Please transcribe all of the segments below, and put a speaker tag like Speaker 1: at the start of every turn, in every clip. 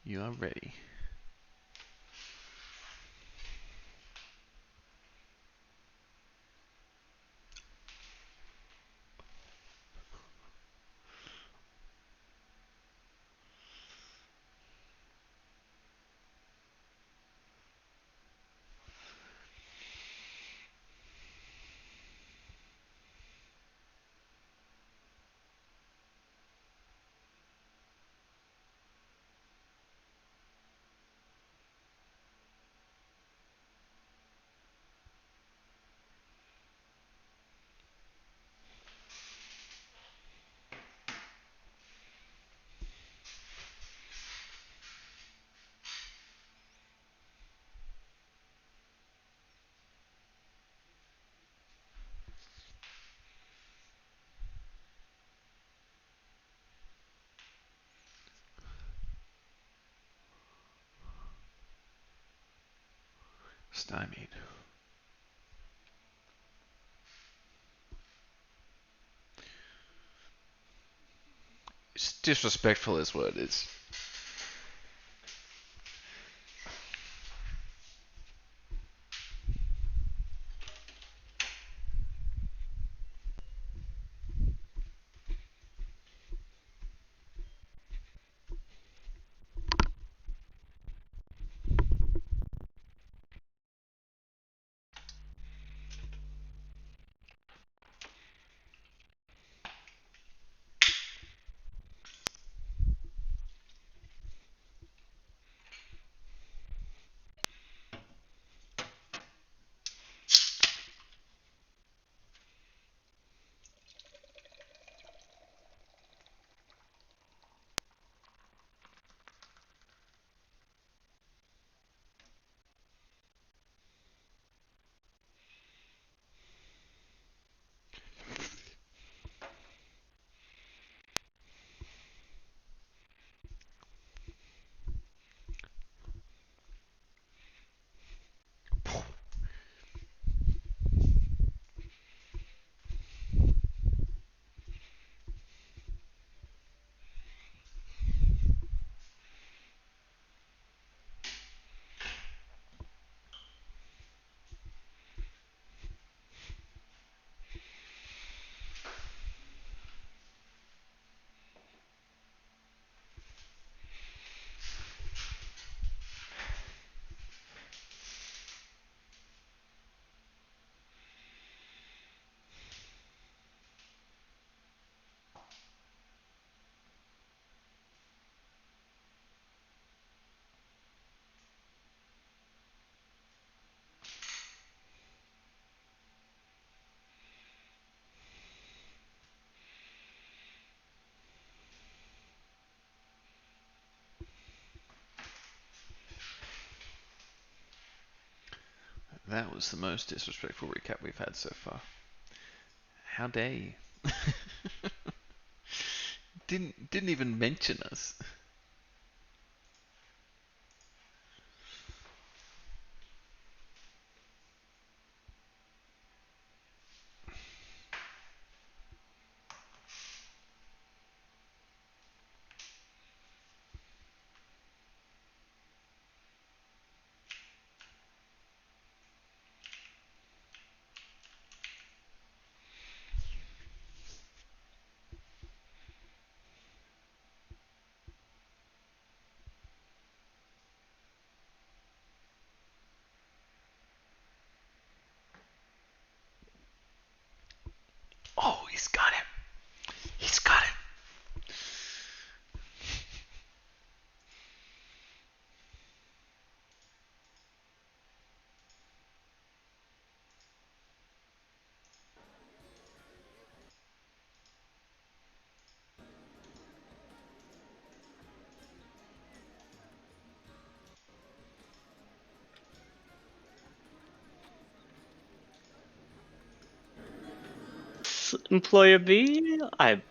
Speaker 1: You are ready. Stymied. It's disrespectful is what it is. That was the most disrespectful recap we've had so far. How dare you? Didn't even mention us. Oh, he's got him. He's got him.
Speaker 2: Employer B,
Speaker 3: I'm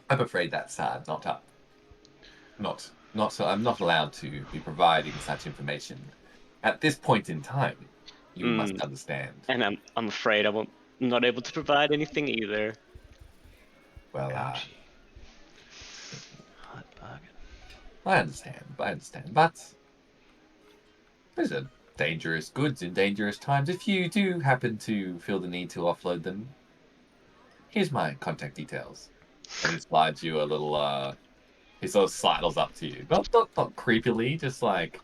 Speaker 3: afraid that's not up. I'm not allowed to be providing such information at this point in time. You must understand.
Speaker 2: and I'm afraid I'm not able to provide anything either.
Speaker 3: Well,
Speaker 1: Ouchie. Hot bargain.
Speaker 3: I understand. But those are dangerous goods in dangerous times. If you do happen to feel the need to offload them, here's my contact details. And he slides you a little. He sort of sidles up to you, not creepily, just like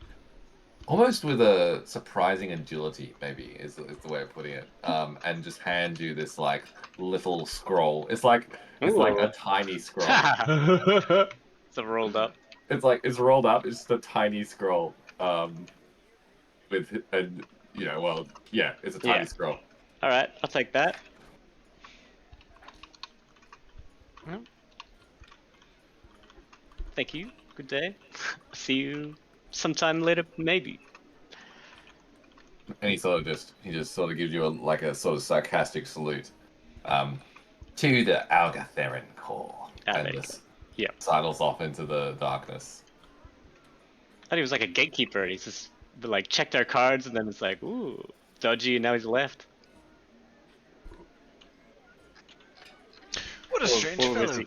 Speaker 3: almost with a surprising agility, maybe is the way of putting it. And just hands you this like little scroll. It's like a
Speaker 2: Ooh.
Speaker 3: tiny scroll.
Speaker 2: It's a rolled up.
Speaker 3: It's rolled up. It's just a tiny scroll. With and yeah, it's a tiny
Speaker 2: Yeah.
Speaker 3: scroll.
Speaker 2: All right, I'll take that. Well, thank you. Good day. See you sometime later, maybe.
Speaker 3: And he just sort of gives you a sort of sarcastic salute. To the Algatherin core.
Speaker 2: Ah,
Speaker 3: And
Speaker 2: there you go.
Speaker 3: just
Speaker 2: Yeah.
Speaker 3: sidles off into the darkness.
Speaker 2: I thought he was like a gatekeeper. He's just like checked our cards, and then it's like, ooh, dodgy, and now he's left.
Speaker 1: What a strange
Speaker 2: Or was
Speaker 1: fellow.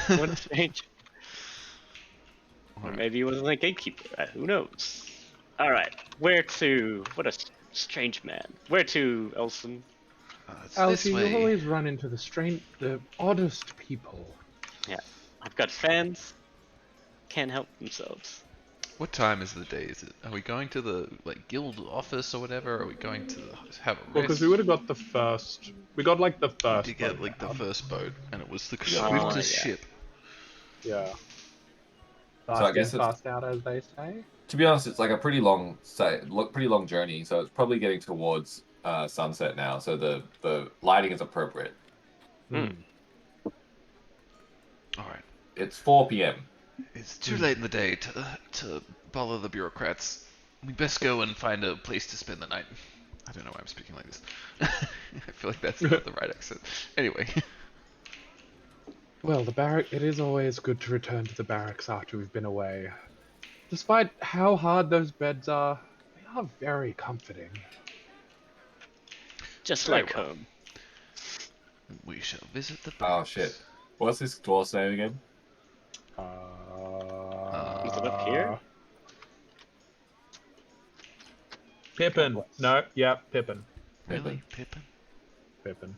Speaker 2: he? What a strange. Or maybe he wasn't a gatekeeper. Who knows? All right, where to? What a strange man. Where to, Elson?
Speaker 1: It's this
Speaker 4: Alfie,
Speaker 1: way.
Speaker 4: you always run into the oddest people.
Speaker 2: Yeah, I've got fans. Can't help themselves.
Speaker 1: What time is the day? Is it? Are we going to the guild office or whatever? Or are we going to have a
Speaker 4: Well, because
Speaker 1: rest?
Speaker 4: we would have got the first. We got like the
Speaker 1: We
Speaker 4: first.
Speaker 1: did get
Speaker 4: boat
Speaker 1: the
Speaker 4: down.
Speaker 1: first boat, and it was the
Speaker 2: Oh,
Speaker 1: swiftest
Speaker 2: yeah.
Speaker 1: ship.
Speaker 4: Yeah.
Speaker 3: So I guess
Speaker 4: Fast in,
Speaker 3: it's,
Speaker 4: fast out, as they say.
Speaker 3: to be honest, it's like a pretty long journey. So it's probably getting towards sunset now. So the lighting is appropriate.
Speaker 2: Hmm.
Speaker 1: All right.
Speaker 3: It's 4 p.m.
Speaker 1: It's too late in the day to bother the bureaucrats. We best go and find a place to spend the night. I don't know why I'm speaking like this. I feel like that's not the right accent. Anyway.
Speaker 4: Well, the barrack. It is always good to return to the barracks after we've been away. Despite how hard those beds are, they are very comforting.
Speaker 2: Just
Speaker 1: Very
Speaker 2: like
Speaker 1: well.
Speaker 2: home.
Speaker 1: We shall visit the
Speaker 3: Oh
Speaker 1: barracks.
Speaker 3: shit! What's this dwarf's name again?
Speaker 2: Is it up here?
Speaker 4: Pippin. God bless. No, yeah, Pippin.
Speaker 1: Really, Pippin?
Speaker 4: Pippin.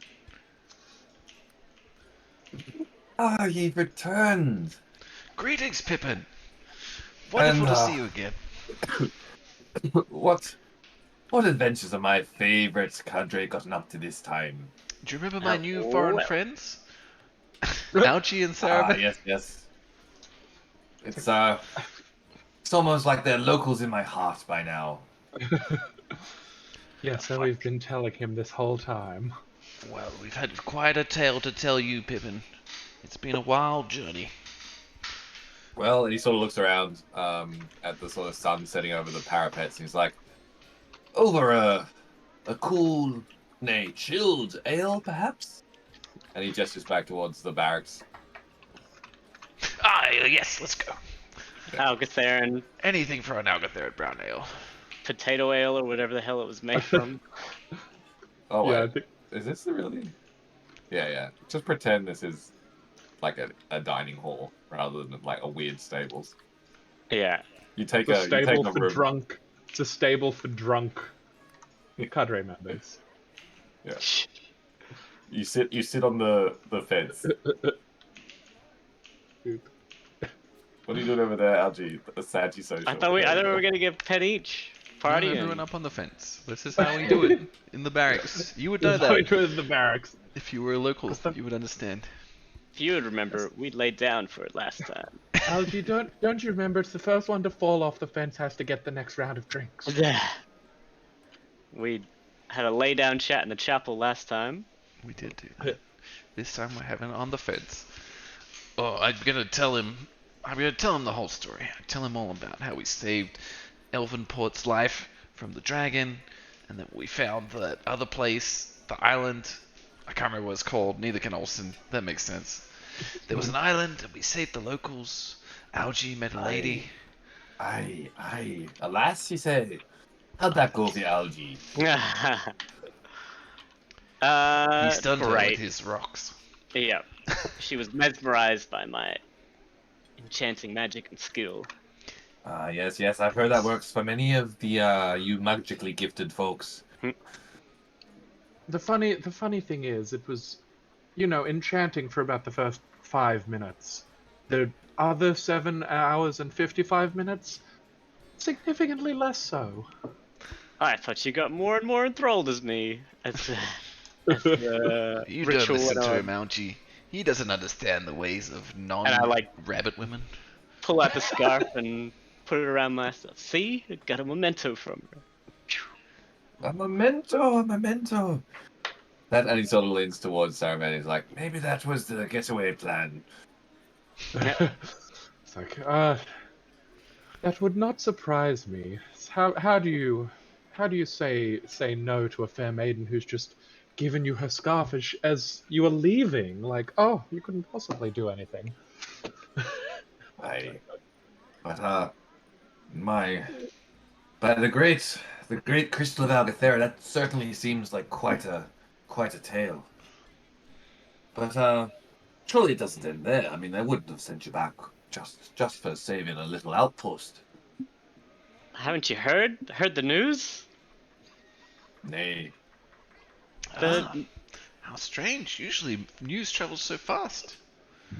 Speaker 3: Ah, you've returned.
Speaker 1: Greetings, Pippin. Wonderful
Speaker 3: And,
Speaker 1: to see you again.
Speaker 3: What adventures have my favorite cadre gotten up to this time?
Speaker 1: Do you remember my new foreign
Speaker 2: well.
Speaker 1: friends? Algie and Sarah?
Speaker 3: Yes. It's almost like they're locals in my heart by now.
Speaker 4: Yeah, so we've been telling him this whole time.
Speaker 1: Well, we've had quite a tale to tell you, Pippin. It's been a wild journey.
Speaker 3: Well, and he sort of looks around at the sort of sun setting over the parapets, and he's like, "Over a cool, nay, chilled ale, perhaps?" And he gestures back towards the barracks.
Speaker 1: Yes, let's go.
Speaker 2: Algatherin
Speaker 1: Anything for an Algatherid brown ale.
Speaker 2: potato ale or whatever the hell it was made from.
Speaker 3: Oh,
Speaker 4: Yeah, I
Speaker 3: wait.
Speaker 4: think
Speaker 3: Is this the really? Yeah. Just pretend this is like a dining hall rather than like a weird stables.
Speaker 2: Yeah.
Speaker 3: You take
Speaker 4: it's a
Speaker 3: you take
Speaker 4: stable
Speaker 3: a
Speaker 4: for
Speaker 3: room.
Speaker 4: drunk. It's a stable for drunk cadre members.
Speaker 3: Yeah. You sit on the fence. What are you doing over there, Algie? A Sanji social.
Speaker 2: I thought we were gonna get a pet each.
Speaker 1: Party
Speaker 2: Party
Speaker 1: everyone up on the fence. This is how we do it in the barracks. You would know
Speaker 4: That's how we
Speaker 1: that.
Speaker 4: do it in the barracks.
Speaker 1: If you were a local,
Speaker 4: Custom-
Speaker 1: you would understand.
Speaker 2: If you would remember, we laid down for it last time.
Speaker 4: Algie, don't you remember? It's the first one to fall off the fence has to get the next round of drinks.
Speaker 2: We had a lay down chat in the chapel last time.
Speaker 1: We did do that. This time we're having it on the fence. Oh, I'm gonna tell him the whole story. I tell him all about how we saved Elvenport's life from the dragon, and that we found that other place, the island. I can't remember what it's called. Neither can Olsen. That makes sense. There was an island, and we saved the locals. Algie met a lady.
Speaker 3: Aye. Alas, you say. How'd that go for you, Algie?
Speaker 1: He stunned her
Speaker 2: right.
Speaker 1: with his rocks.
Speaker 2: Yeah. She was mesmerized by my enchanting magic and skill.
Speaker 3: Yes, I've heard that works for many of the you magically gifted folks.
Speaker 4: The funny thing is, it was, enchanting for about the first 5 minutes. The other 7 hours and 55 minutes, significantly less so.
Speaker 2: I thought you got more and more enthralled as me as the
Speaker 1: You don't
Speaker 2: ritual
Speaker 1: listen
Speaker 2: went
Speaker 1: to
Speaker 2: on.
Speaker 1: him, Algie. He doesn't understand the ways of
Speaker 2: And I like
Speaker 1: non-rabbit women.
Speaker 2: pull out the scarf and put it around myself. See, I got a memento from her.
Speaker 3: A memento. That, and he sort of leans towards Saruman. And he's like, maybe that was the getaway plan.
Speaker 4: It's like, that would not surprise me. How do you say no to a fair maiden who's just given you her scarf as you are leaving? Like, oh, you couldn't possibly do anything.
Speaker 3: Aye. But my by the great crystal of Algathera, that certainly seems like quite a tale. But surely it doesn't end there. I mean, they wouldn't have sent you back just for saving a little outpost.
Speaker 2: Haven't you heard? Heard the news?
Speaker 3: Nay.
Speaker 2: The
Speaker 1: Ah, how strange. Usually news travels so fast.
Speaker 3: Aye.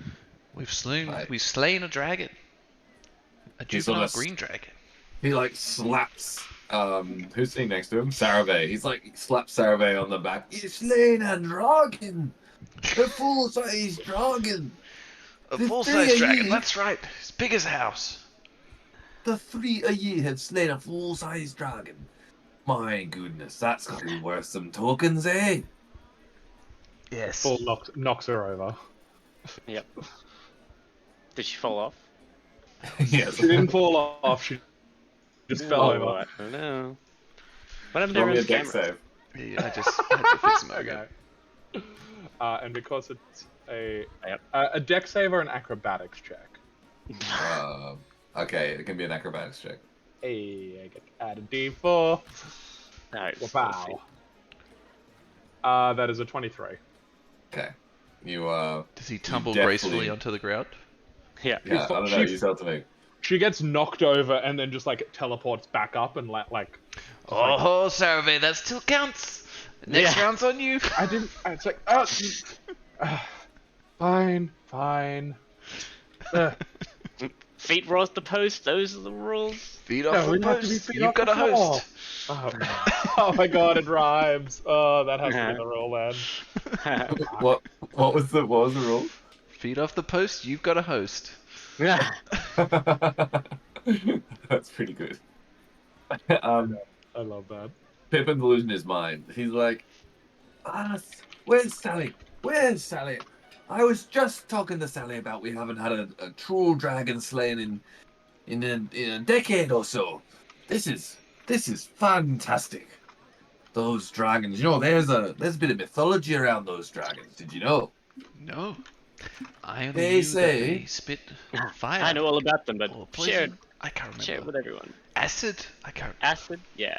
Speaker 1: We've slain a dragon. A
Speaker 3: He sort
Speaker 1: juvenile
Speaker 3: of
Speaker 1: green dragon.
Speaker 3: He like slaps who's sitting next to him? Sarave. He's like he slaps Sarave on the back. He's slain a dragon! A full-sized dragon!
Speaker 1: A
Speaker 3: The
Speaker 1: full-size
Speaker 3: three of
Speaker 1: dragon,
Speaker 3: ye-
Speaker 1: that's right. As big as a house.
Speaker 3: The three of ye have slain a full-sized dragon. My goodness, that's gotta be worth some tokens, eh?
Speaker 1: Yes.
Speaker 4: Bull knocks her over.
Speaker 2: Yep. Did she fall off?
Speaker 3: Yes.
Speaker 4: She didn't fall off. She just fell
Speaker 2: Oh,
Speaker 4: over.
Speaker 2: I don't know. What happened to
Speaker 3: Roll me a
Speaker 2: everyone's
Speaker 3: deck
Speaker 2: camera?
Speaker 3: save.
Speaker 1: Yeah, I just had to fix him
Speaker 4: Okay.
Speaker 1: over.
Speaker 4: And because it's a
Speaker 2: Yep.
Speaker 4: a deck save or an acrobatics check.
Speaker 3: Okay, it can be an acrobatics check.
Speaker 4: Hey, I get to add a d4.
Speaker 2: Alright,
Speaker 4: Wow. That is a 23.
Speaker 3: Okay. You
Speaker 1: Does he tumble
Speaker 3: definitely-
Speaker 1: gracefully onto the ground?
Speaker 2: Yeah.
Speaker 3: yeah, I don't know, you tell to me.
Speaker 4: She gets knocked over and then just like teleports back up and like.
Speaker 1: Oh, Sarave, that still counts. Next
Speaker 2: Yeah.
Speaker 1: round's on you.
Speaker 4: I didn't. It's like fine.
Speaker 2: Feet raw off the post, those are the rules.
Speaker 1: Feet off
Speaker 4: No,
Speaker 1: the
Speaker 4: we have to be
Speaker 1: post.
Speaker 4: feet
Speaker 1: You've
Speaker 4: off
Speaker 1: got
Speaker 4: the
Speaker 1: a host.
Speaker 4: Oh my god, it rhymes. Oh, that has to be the rule then.
Speaker 3: What was the rule?
Speaker 1: Feet off the post. You've got a host.
Speaker 2: Yeah.
Speaker 3: That's pretty good.
Speaker 4: I love that.
Speaker 3: Pippin's losing his mind. He's like, where's Sally? Where's Sally? I was just talking to Sally about we haven't had a true dragon slain in a decade or so. This is fantastic. Those dragons, there's a bit of mythology around those dragons. Did you know?
Speaker 1: No. I only
Speaker 3: They
Speaker 1: knew
Speaker 3: say-
Speaker 1: that they spit fire.
Speaker 2: I know all about them, but
Speaker 1: Or
Speaker 2: share
Speaker 1: poison. I can't remember.
Speaker 2: share it with everyone.
Speaker 1: Acid. I can't.
Speaker 2: Acid, yeah.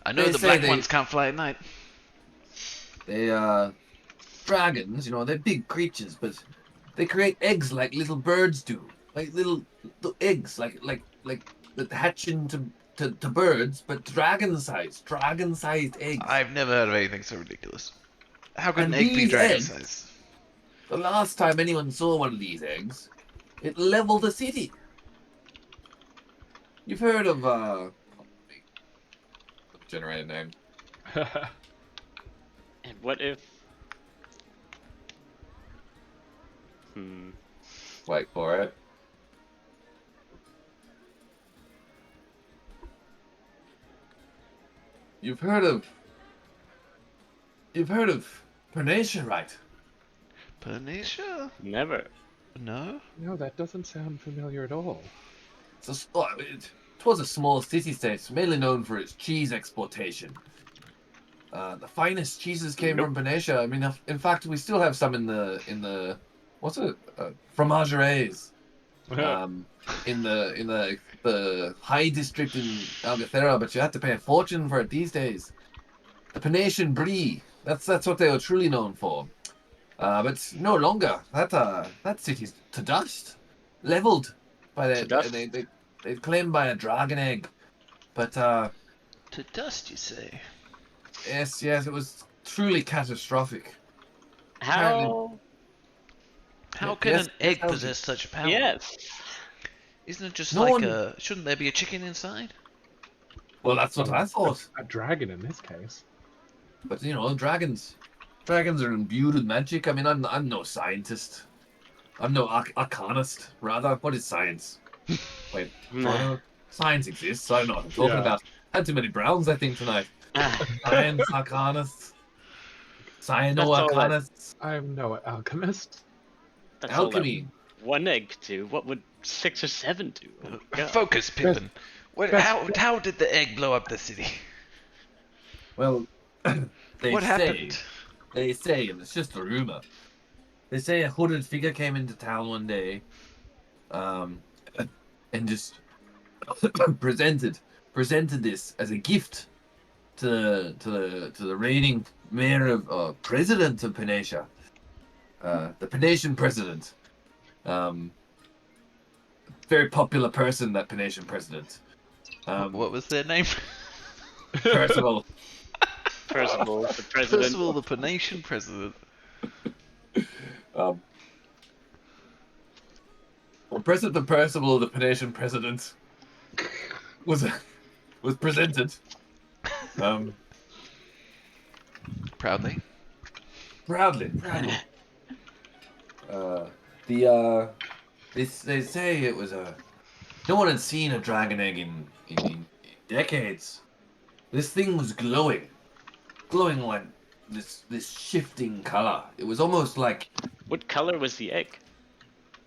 Speaker 1: I know
Speaker 3: They
Speaker 1: the
Speaker 3: say
Speaker 1: black
Speaker 3: they-
Speaker 1: ones can't fly at night.
Speaker 3: They dragons, they're big creatures, but they create eggs like little birds do, like little eggs, like that hatch into birds, but dragon-sized eggs.
Speaker 1: I've never heard of anything so ridiculous. How could
Speaker 3: And
Speaker 1: an egg be
Speaker 3: these
Speaker 1: dragon
Speaker 3: eggs-
Speaker 1: size?
Speaker 3: The last time anyone saw one of these eggs, it leveled a city. You've heard of generate a name.
Speaker 2: And what if
Speaker 3: Wait for it. You've heard of Pernacia, right?
Speaker 1: Pernacia?
Speaker 2: never?
Speaker 1: No.
Speaker 4: No, that doesn't sound familiar at all.
Speaker 3: It was a small city-state, mainly known for its cheese exportation. The finest cheeses came from Venetia. I mean, in fact, we still have some in the what's it? Fromageries. In the high district in Algathera, but you have to pay a fortune for it these days. The Penatian Brie. That's what they were truly known for. But no longer. That city's to dust, leveled by
Speaker 2: To dust?
Speaker 3: they've claimed by a dragon egg. But
Speaker 1: To dust, you say?
Speaker 3: yes, it was truly catastrophic. Apparently,
Speaker 2: How?
Speaker 1: How can
Speaker 3: yes,
Speaker 1: an
Speaker 3: yes,
Speaker 1: egg
Speaker 3: how
Speaker 1: possess such power?
Speaker 2: Yes.
Speaker 1: Isn't it just
Speaker 3: no
Speaker 1: like
Speaker 3: one.
Speaker 1: a... Shouldn't there be a chicken inside?
Speaker 3: Well, that's what I thought.
Speaker 4: A dragon in this case.
Speaker 3: But you know, dragons are imbued with magic. I mean, I'm no scientist. I'm no arcanist. Rather, what is science? Wait, do I know? Science exists. I don't know what I'm talking
Speaker 4: Yeah.
Speaker 3: about. Had too many browns, I think, tonight.
Speaker 2: Ah,
Speaker 3: Science arcanists,
Speaker 2: that's all that.
Speaker 3: cyano-arcanists,
Speaker 4: I am no alchemist.
Speaker 2: That's all that.
Speaker 3: alchemy.
Speaker 2: One egg do. What would 6 or 7 do? Oh, God.
Speaker 1: Focus, Pippin.
Speaker 4: best-
Speaker 1: How did the egg blow up the city?
Speaker 3: Well, they
Speaker 1: What
Speaker 3: say,
Speaker 1: happened?
Speaker 3: and it's just a rumor. They say a hooded figure came into town one day, um, and just presented this as a gift to the reigning mayor of president of Panacea, the Panasian president. Very popular person, that Panasian president.
Speaker 1: What was their name?
Speaker 3: Percival.
Speaker 2: Percival, the president.
Speaker 1: Percival, the Panasian president.
Speaker 3: Well, President Percival, the Panasian president, was presented.
Speaker 1: Proudly.
Speaker 3: Proudly. They say it was a. No one had seen a dragon egg in decades. This thing was glowing like this shifting color. It was almost like
Speaker 2: What color was the egg?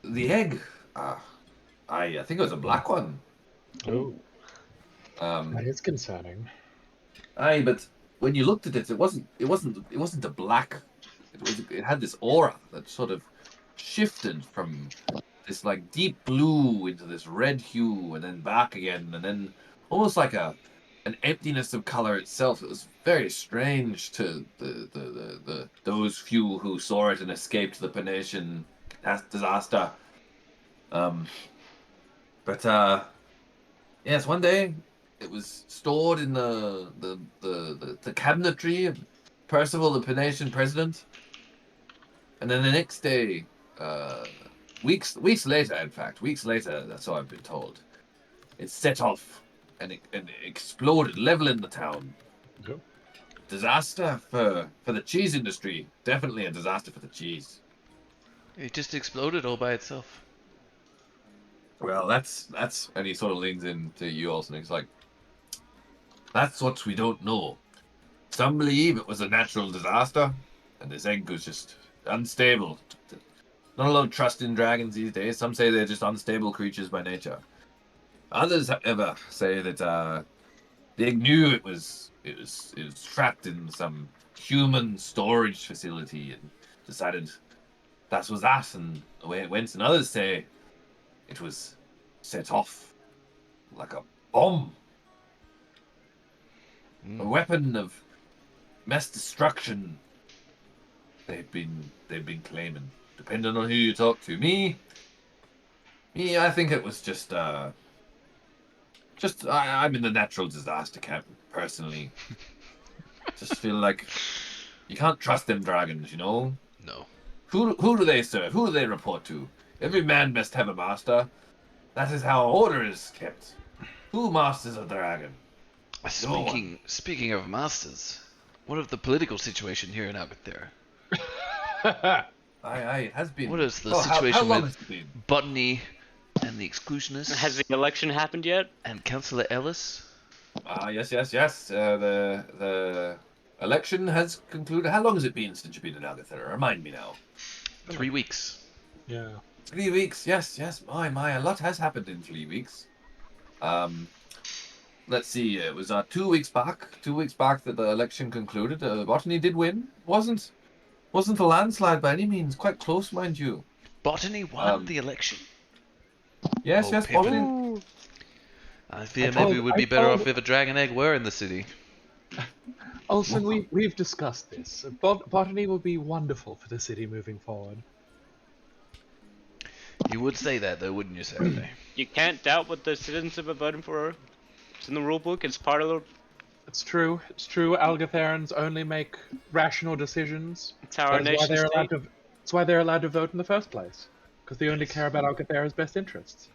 Speaker 3: the egg. I think it was a black one.
Speaker 4: Oh,
Speaker 3: Um,
Speaker 4: that is concerning.
Speaker 3: Aye, but when you looked at it, it wasn't a black. It had this aura that sort of shifted from this like deep blue into this red hue, and then back again, and then almost like an emptiness of color itself. It was very strange to the those few who saw it and escaped the Panasian disaster. But yes, one day it was stored in the cabinetry of Percival, the Panasian president, and then the next day, weeks later, in fact, that's how I've been told, it set off and it exploded, leveling the town.
Speaker 4: Oh.
Speaker 3: Disaster for the cheese industry. Definitely a disaster for the cheese.
Speaker 1: It just exploded all by itself.
Speaker 3: Well, that's and he sort of leans into you also, and he's like, that's what we don't know. Some believe it was a natural disaster, and this egg was just unstable. Not a lot of trust in dragons these days. Some say they're just unstable creatures by nature. Others, however, say that the egg knew it was trapped in some human storage facility and decided that was that, and away it went. And others say it was set off like a bomb, a weapon of mass destruction. They've been claiming, depending on who you talk to. Me, I think it was just I'm in the natural disaster camp personally. Just feel like you can't trust them dragons, you know.
Speaker 1: No.
Speaker 3: Who do they serve? Who do they report to? Every man must have a master. That is how order is kept. Who masters a dragon? No one.
Speaker 1: Speaking of masters, what of the political situation here in Abathera?
Speaker 3: Aye, it has been.
Speaker 1: What is the
Speaker 3: How
Speaker 1: situation
Speaker 3: long
Speaker 1: with
Speaker 3: has it been?
Speaker 1: Botany and the Exclusionists
Speaker 2: Has the election happened yet?
Speaker 1: and Councillor Ellis?
Speaker 3: Yes. The election has concluded. How long has it been since you've been in Agathera? Remind me now.
Speaker 1: 3 weeks.
Speaker 4: Yeah.
Speaker 3: 3 weeks. Yes. My, a lot has happened in 3 weeks. Let's see. It was 2 weeks back. 2 weeks back that the election concluded. Botany did win. Wasn't a landslide by any means. Quite close, mind you.
Speaker 1: Botany won the election.
Speaker 3: Yes,
Speaker 1: Oh, Pippin.
Speaker 3: Botany.
Speaker 1: I fear
Speaker 4: told-
Speaker 1: maybe we'd
Speaker 4: I
Speaker 1: be better
Speaker 4: told-
Speaker 1: off if a dragon egg were in the city.
Speaker 4: Olsen, we've discussed this. Botany will be wonderful for the city moving forward.
Speaker 1: You would say that, though, wouldn't you, Saturday?
Speaker 2: You can't doubt what the citizens are voting for. It's in the rule book. It's part of the.
Speaker 4: It's true. It's true. Algatharans only make rational decisions.
Speaker 2: It's how our
Speaker 4: That is why
Speaker 2: nation
Speaker 4: they're allowed
Speaker 2: state.
Speaker 4: to. That's why they're allowed to vote in the first place. Because they only
Speaker 1: Yes.
Speaker 4: care about Algathara's best interests.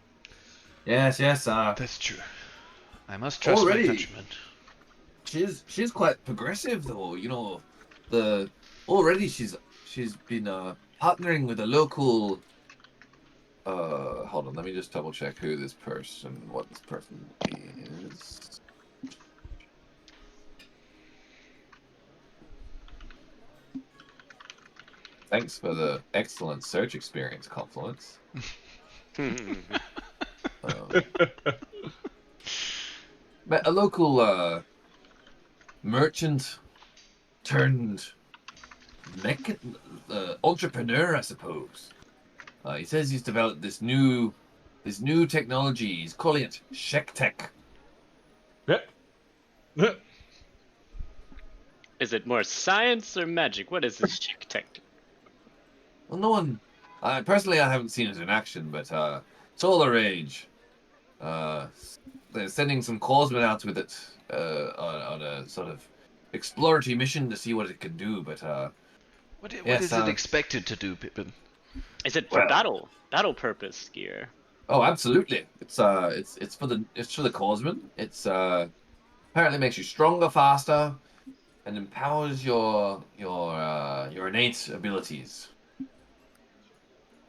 Speaker 3: Yes, yes.
Speaker 1: That's true. I must trust my
Speaker 3: Already.
Speaker 1: countrymen.
Speaker 3: She's quite progressive though. You know, the already she's been partnering with a local. Hold on. Let me just double check what this person is. Thanks for the excellent search experience, Confluence. Met a local merchant turned entrepreneur, I suppose. He says he's developed this new technology. He's calling it Shek Tech.
Speaker 2: Is it more science or magic? What is this chick tech?
Speaker 3: Well, no one. Personally, I haven't seen it in action, but it's all the rage. They're sending some corpsmen out with it on a sort of exploratory mission to see what it can do. But
Speaker 1: What
Speaker 3: Yes,
Speaker 1: is it expected to do, Pippin?
Speaker 2: Is it for
Speaker 3: Well-
Speaker 2: battle purpose gear?
Speaker 3: oh, absolutely, it's for the corpsmen. It's apparently makes you stronger, faster, and empowers your innate abilities.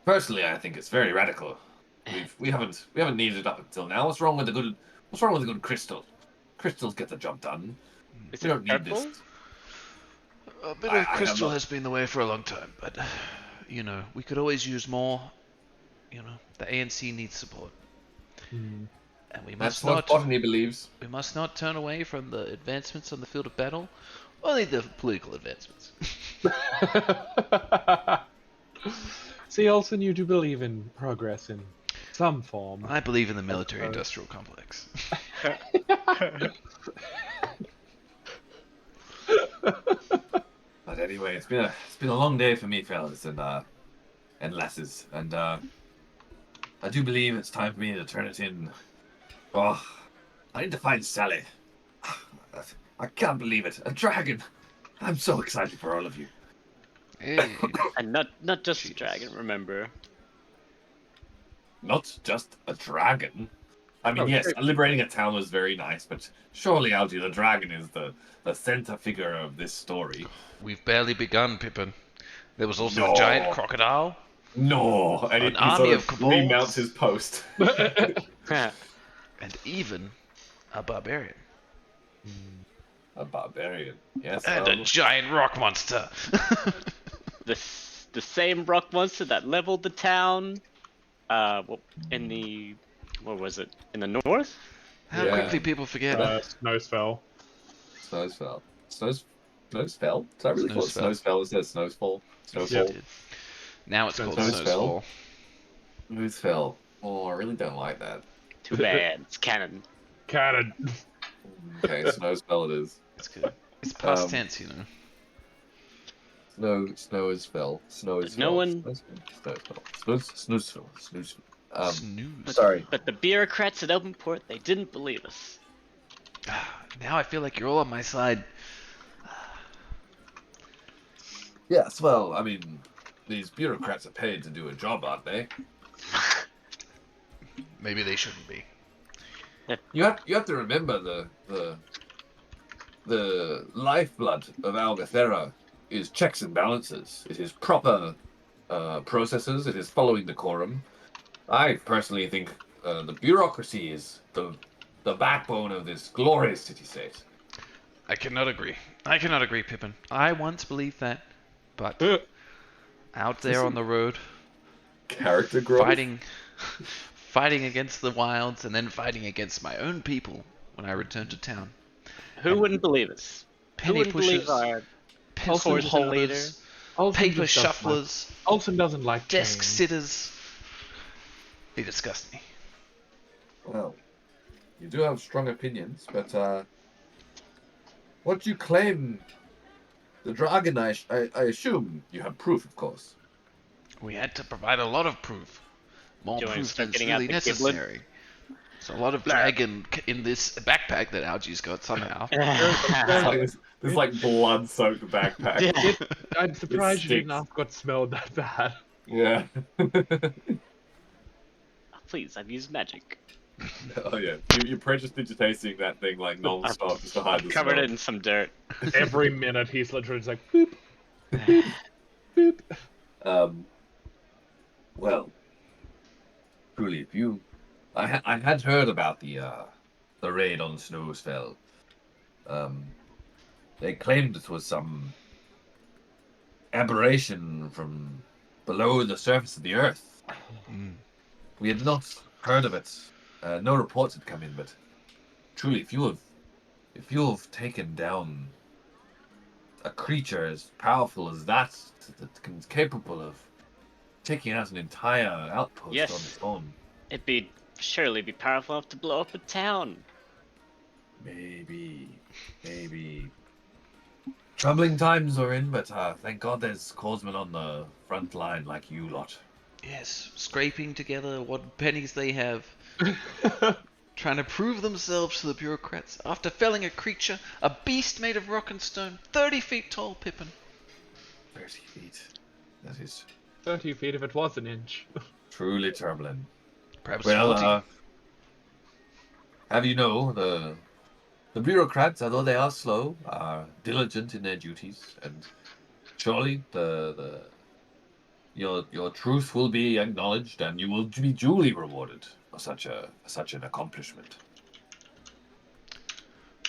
Speaker 3: Personally, I think it's very radical. We haven't needed it up until now. What's wrong with a good crystal? Crystals get the job done.
Speaker 2: Is
Speaker 3: We
Speaker 2: it
Speaker 3: don't need
Speaker 2: purple?
Speaker 3: this.
Speaker 1: A bit
Speaker 3: I
Speaker 1: of
Speaker 3: am
Speaker 1: crystal
Speaker 3: not-
Speaker 1: has been the way for a long time, but you know, we could always use more. You know, the ANC needs support, and we
Speaker 3: That's
Speaker 1: must
Speaker 3: what
Speaker 1: not
Speaker 3: Botany believes.
Speaker 1: we must not turn away from the advancements on the field of battle, only the political advancements.
Speaker 4: See, Olsen, you do believe in progress in some form.
Speaker 1: I believe in the military-industrial complex.
Speaker 3: But anyway, it's been a long day for me, fellas and lasses, and I do believe it's time for me to turn it in. Oh, I need to find Sally. I can't believe it. A dragon. I'm so excited for all of you.
Speaker 1: Hey,
Speaker 2: And not just a
Speaker 1: Jeez.
Speaker 2: dragon. Remember,
Speaker 3: Not just a dragon. I mean,
Speaker 4: Oh,
Speaker 3: yes,
Speaker 4: shit.
Speaker 3: liberating a town was very nice, but surely, Algie, the dragon is the center figure of this story.
Speaker 1: we've barely begun, Pippin. There was also
Speaker 3: No.
Speaker 1: a giant crocodile.
Speaker 3: No, and
Speaker 1: An
Speaker 3: he
Speaker 1: army
Speaker 3: sort
Speaker 1: of
Speaker 3: of
Speaker 1: kobolds?
Speaker 3: remounts his post.
Speaker 1: And even a barbarian.
Speaker 3: A barbarian. Yes,
Speaker 1: And a giant rock monster.
Speaker 2: the same rock monster that leveled the town. In the what was it? In the north?
Speaker 1: How
Speaker 3: Yeah.
Speaker 1: quickly people forget.
Speaker 4: Snowspell.
Speaker 3: Snowsfell. Snowsfell? Did I really call it
Speaker 1: Snowsfell.
Speaker 3: Snowsfell instead of Snowfall?
Speaker 1: Yes,
Speaker 3: Snowfall?
Speaker 1: it did. Now it's called
Speaker 3: Snowspell.
Speaker 1: Snowsfall.
Speaker 3: Smoothfell. Oh, I really don't like that.
Speaker 2: Too bad. It's canon.
Speaker 4: Cannon.
Speaker 3: Okay, Snowspell it is.
Speaker 1: It's good. It's past
Speaker 3: Um,
Speaker 1: tense, you know.
Speaker 3: Snow is fell. Snow is
Speaker 2: No
Speaker 3: fell.
Speaker 2: one-
Speaker 3: Snoozefell.
Speaker 1: Snooze.
Speaker 3: Sorry.
Speaker 2: But the bureaucrats at Openport, they didn't believe us.
Speaker 1: Now I feel like you're all on my side.
Speaker 3: Yes, well, I mean, these bureaucrats are paid to do a job, aren't they?
Speaker 1: Maybe they shouldn't be.
Speaker 3: You have to remember the lifeblood of Algathera is checks and balances. It is proper processes. It is following decorum. I personally think the bureaucracy is the backbone of this glorious city-state.
Speaker 1: I cannot agree. I cannot agree, Pippin. I once believed that, but out there on the road,
Speaker 3: Character growth.
Speaker 1: fighting against the wilds, and then fighting against my own people when I returned to town.
Speaker 2: Who wouldn't believe us? Who
Speaker 1: Penny
Speaker 2: wouldn't believe
Speaker 1: pushers,
Speaker 2: our
Speaker 1: pencil
Speaker 2: horse and leader?
Speaker 1: holders,
Speaker 4: Olsen
Speaker 1: paper
Speaker 4: just doesn't like-
Speaker 1: shufflers,
Speaker 4: Olsen doesn't like
Speaker 1: desk
Speaker 4: change.
Speaker 1: sitters. They disgust me.
Speaker 3: Well, you do have strong opinions, but what you claim, the dragon, I assume you have proof, of course.
Speaker 1: We had to provide a lot of proof. More
Speaker 2: Do you want
Speaker 1: proof
Speaker 2: to start
Speaker 1: than is
Speaker 2: getting out
Speaker 1: really
Speaker 2: the giblet?
Speaker 1: necessary. So a lot of
Speaker 2: Nah.
Speaker 1: dragon in this backpack that Algie's got somehow.
Speaker 3: This like blood-soaked backpack.
Speaker 2: Yeah.
Speaker 4: I'm surprised you didn't
Speaker 3: stinks.
Speaker 4: ask what smelled that bad.
Speaker 3: Yeah.
Speaker 2: Please, I've used magic.
Speaker 3: Oh yeah. You're prestidigitating that thing like non-stop just to hide
Speaker 2: I've
Speaker 3: the
Speaker 2: covered
Speaker 3: smell.
Speaker 2: it in some dirt.
Speaker 4: Every minute he's literally just like boop, boop.
Speaker 3: Um. Well, truly, if you, I had heard about the raid on Snowsfell. Um, they claimed it was some aberration from below the surface of the earth.
Speaker 1: Mm.
Speaker 3: We had not heard of it. No reports had come in, but truly, if you have taken down a creature as powerful as that, capable of taking out an entire outpost on
Speaker 2: Yes.
Speaker 3: its own,
Speaker 2: It'd be surely be powerful enough to blow up a town.
Speaker 3: maybe. Troubling times we're in, but thank God there's corpsmen on the front line like you lot.
Speaker 1: Yes, scraping together what pennies they have, trying to prove themselves to the bureaucrats after felling a creature, a beast made of rock and stone, 30 feet tall, Pippin.
Speaker 3: 30 feet. That is
Speaker 4: 30 feet if it was an inch.
Speaker 3: truly troubling.
Speaker 1: Perhaps
Speaker 3: Well,
Speaker 1: 40.
Speaker 3: have you know, the bureaucrats, although they are slow, are diligent in their duties, and surely your truth will be acknowledged, and you will be duly rewarded for such an accomplishment.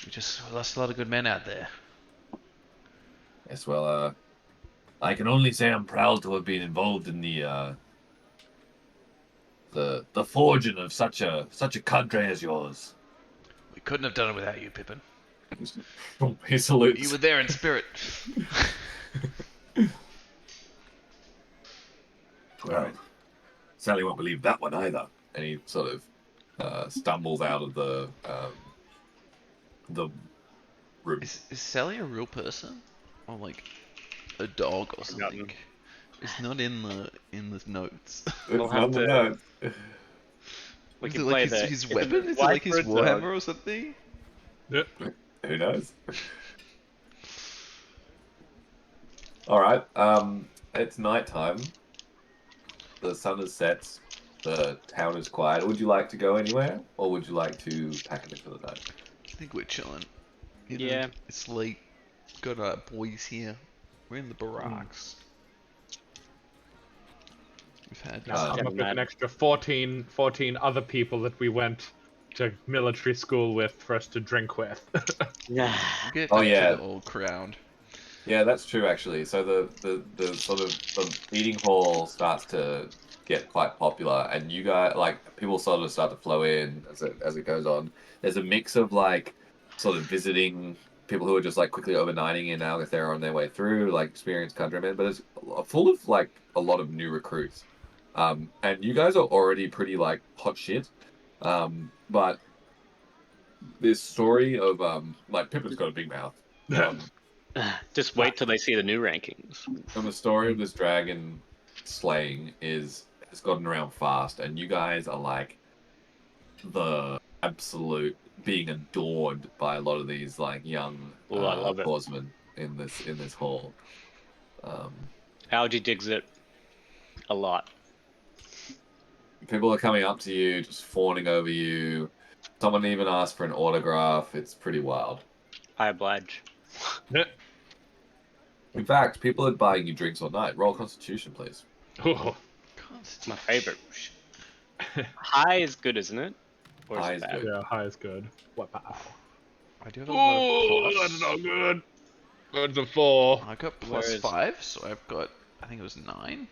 Speaker 1: We just lost a lot of good men out there.
Speaker 3: Yes, well, I can only say I'm proud to have been involved in the forging of such a cadre as yours.
Speaker 1: We couldn't have done it without you, Pippin.
Speaker 3: He salutes.
Speaker 1: You were there in spirit.
Speaker 3: Well, Sally won't believe that one either. And he sort of stumbles out of the room.
Speaker 1: Is Sally a real person? Or like a dog or something?
Speaker 2: Forgotten.
Speaker 1: It's not in the notes.
Speaker 2: We'll
Speaker 3: It's
Speaker 2: have
Speaker 3: not the
Speaker 2: to-
Speaker 3: notes.
Speaker 2: We
Speaker 1: Is
Speaker 2: can
Speaker 1: it
Speaker 2: play
Speaker 1: like
Speaker 2: the
Speaker 1: his
Speaker 2: is it
Speaker 1: weapon? Is it
Speaker 2: wife
Speaker 1: like his
Speaker 2: or dog?
Speaker 1: warhammer or something?
Speaker 3: Who knows? All right. It's nighttime. The sun has set. The town is quiet. Would you like to go anywhere, or would you like to pack it for the night?
Speaker 1: I think we're chilling. You know,
Speaker 2: Yeah.
Speaker 1: It's late. Got our boys here. We're in the barracks. We've had.
Speaker 4: Now come
Speaker 2: Never
Speaker 4: up with an
Speaker 2: mind.
Speaker 4: extra 14 other people that we went to military school with for us to drink with.
Speaker 1: We'll get
Speaker 3: Oh,
Speaker 1: back
Speaker 3: yeah.
Speaker 1: to the old crowd.
Speaker 3: Yeah, that's true actually. So the sort of the eating hall starts to get quite popular, and you guys like people sort of start to flow in as it goes on. There's a mix of like sort of visiting people who are just like quickly overnighting in now if they're on their way through, like experienced countrymen, but it's full of like a lot of new recruits. And you guys are already pretty like hot shit. But this story of like Pippin's got a big mouth.
Speaker 2: Just wait till they see the new rankings.
Speaker 3: And the story of this dragon slaying has gotten around fast, and you guys are like the absolute being adored by a lot of these like young
Speaker 2: Oh, I love it.
Speaker 3: horsemen in this hall.
Speaker 2: Algae digs it a lot.
Speaker 3: People are coming up to you, just fawning over you. Someone even asked for an autograph. It's pretty wild.
Speaker 2: I oblige.
Speaker 3: In fact, people are buying you drinks all night. Roll Constitution, please.
Speaker 4: Oh,
Speaker 2: My favorite. High is good, isn't it? Or is
Speaker 3: High
Speaker 2: it
Speaker 3: is
Speaker 2: bad?
Speaker 3: good.
Speaker 4: yeah, high is good. Wow.
Speaker 1: I do have a lot of
Speaker 4: Oh,
Speaker 1: plus.
Speaker 4: that's not good. That's a 4.
Speaker 1: I got
Speaker 2: Where
Speaker 1: plus
Speaker 2: is-
Speaker 1: 5, so I've got. I think it was 9.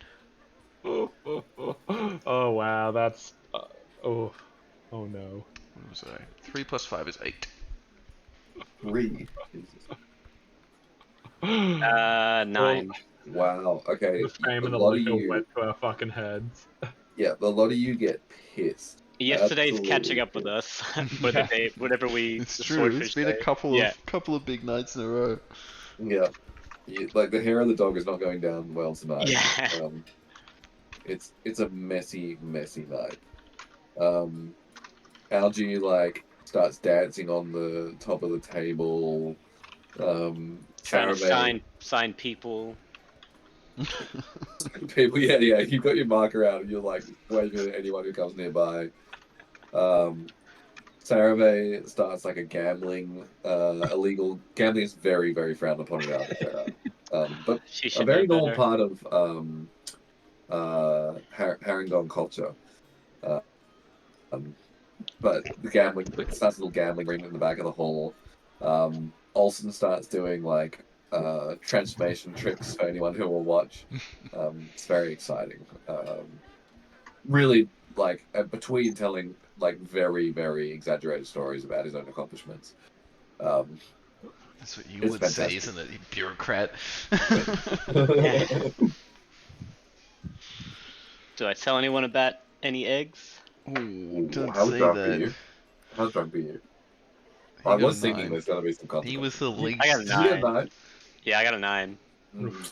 Speaker 4: Oh wow, that's oh no.
Speaker 1: What was I? 3 plus 5 is 8.
Speaker 3: 3.
Speaker 2: 9.
Speaker 3: Wow. Okay.
Speaker 4: The fame and the
Speaker 3: a lot of
Speaker 4: liquor
Speaker 3: you.
Speaker 4: went to our fucking heads.
Speaker 3: Yeah, a lot of you get pissed.
Speaker 2: Yesterday's
Speaker 3: Absolutely.
Speaker 2: catching up with us. For the
Speaker 4: Yeah.
Speaker 2: day, whenever we.
Speaker 1: It's
Speaker 2: the
Speaker 1: true.
Speaker 2: swordfish
Speaker 1: It's been a
Speaker 2: day.
Speaker 1: couple
Speaker 2: Yeah.
Speaker 1: of big nights in a row.
Speaker 3: Yeah. Like the hair of the dog is not going down well tonight.
Speaker 2: Yeah.
Speaker 3: it's a messy night. Algie like starts dancing on the top of the table.
Speaker 2: Trying to
Speaker 3: Sarah May,
Speaker 2: sign people.
Speaker 3: people, yeah, you've got your marker out and you're like waving at anyone who comes nearby. Sarah May starts like a gambling, illegal gambling is very, very frowned upon in Albufera. But
Speaker 2: She
Speaker 3: a
Speaker 2: should know
Speaker 3: very normal
Speaker 2: better.
Speaker 3: part of Harangon culture. Um, but the gambling starts a little gambling ring in the back of the hall. Olsen starts doing like transformation tricks for anyone who will watch. It's very exciting. Really like between telling like very, very exaggerated stories about his own accomplishments. Um,
Speaker 1: That's what you
Speaker 3: it's
Speaker 1: would say,
Speaker 3: fantastic.
Speaker 1: isn't it, you bureaucrat?
Speaker 2: Do I tell anyone about any eggs?
Speaker 1: Ooh, don't
Speaker 3: How
Speaker 1: say
Speaker 3: drunk are
Speaker 1: that.
Speaker 3: you? How drunk are you?
Speaker 1: He
Speaker 3: I
Speaker 1: got a
Speaker 3: was thinking
Speaker 1: 9.
Speaker 3: there's gonna be some
Speaker 1: He was
Speaker 3: consequences.
Speaker 1: the
Speaker 2: I got a
Speaker 1: least.
Speaker 3: Did you get a
Speaker 2: 9.
Speaker 3: 9?
Speaker 2: Yeah, I got a 9.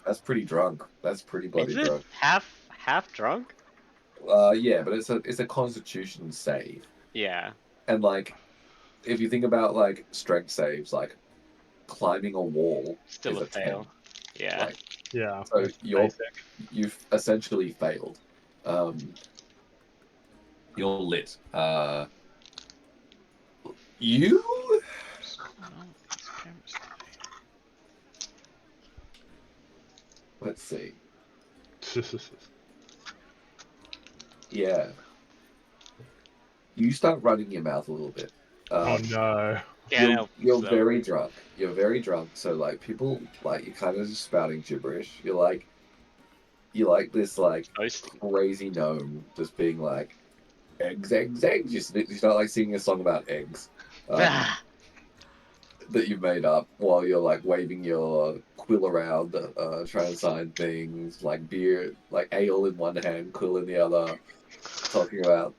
Speaker 3: That's pretty drunk. That's pretty bloody
Speaker 2: Is it
Speaker 3: drunk.
Speaker 2: half drunk?
Speaker 3: Yeah, but it's a Constitution save,
Speaker 2: Yeah.
Speaker 3: and like if you think about like strength saves, like climbing a wall
Speaker 2: Still
Speaker 3: is
Speaker 2: a
Speaker 3: a 10.
Speaker 2: fail. Yeah.
Speaker 3: Like
Speaker 4: Yeah,
Speaker 3: so
Speaker 4: that's basic.
Speaker 3: you've essentially failed. You're lit. You
Speaker 1: What's going on with these cameras
Speaker 3: let's see. Yeah, you start running your mouth a little bit.
Speaker 4: Oh no.
Speaker 2: Yeah, no.
Speaker 3: You're
Speaker 2: So,
Speaker 3: very drunk. You're very drunk. So like people like you're kind of just spouting gibberish. You like this like
Speaker 2: toasting.
Speaker 3: crazy gnome just being like eggs, eggs, eggs. You start like singing a song about eggs that you've made up while you're like waving your quill around, trying to sign things like beer, like ale in one hand, quill in the other. Talking about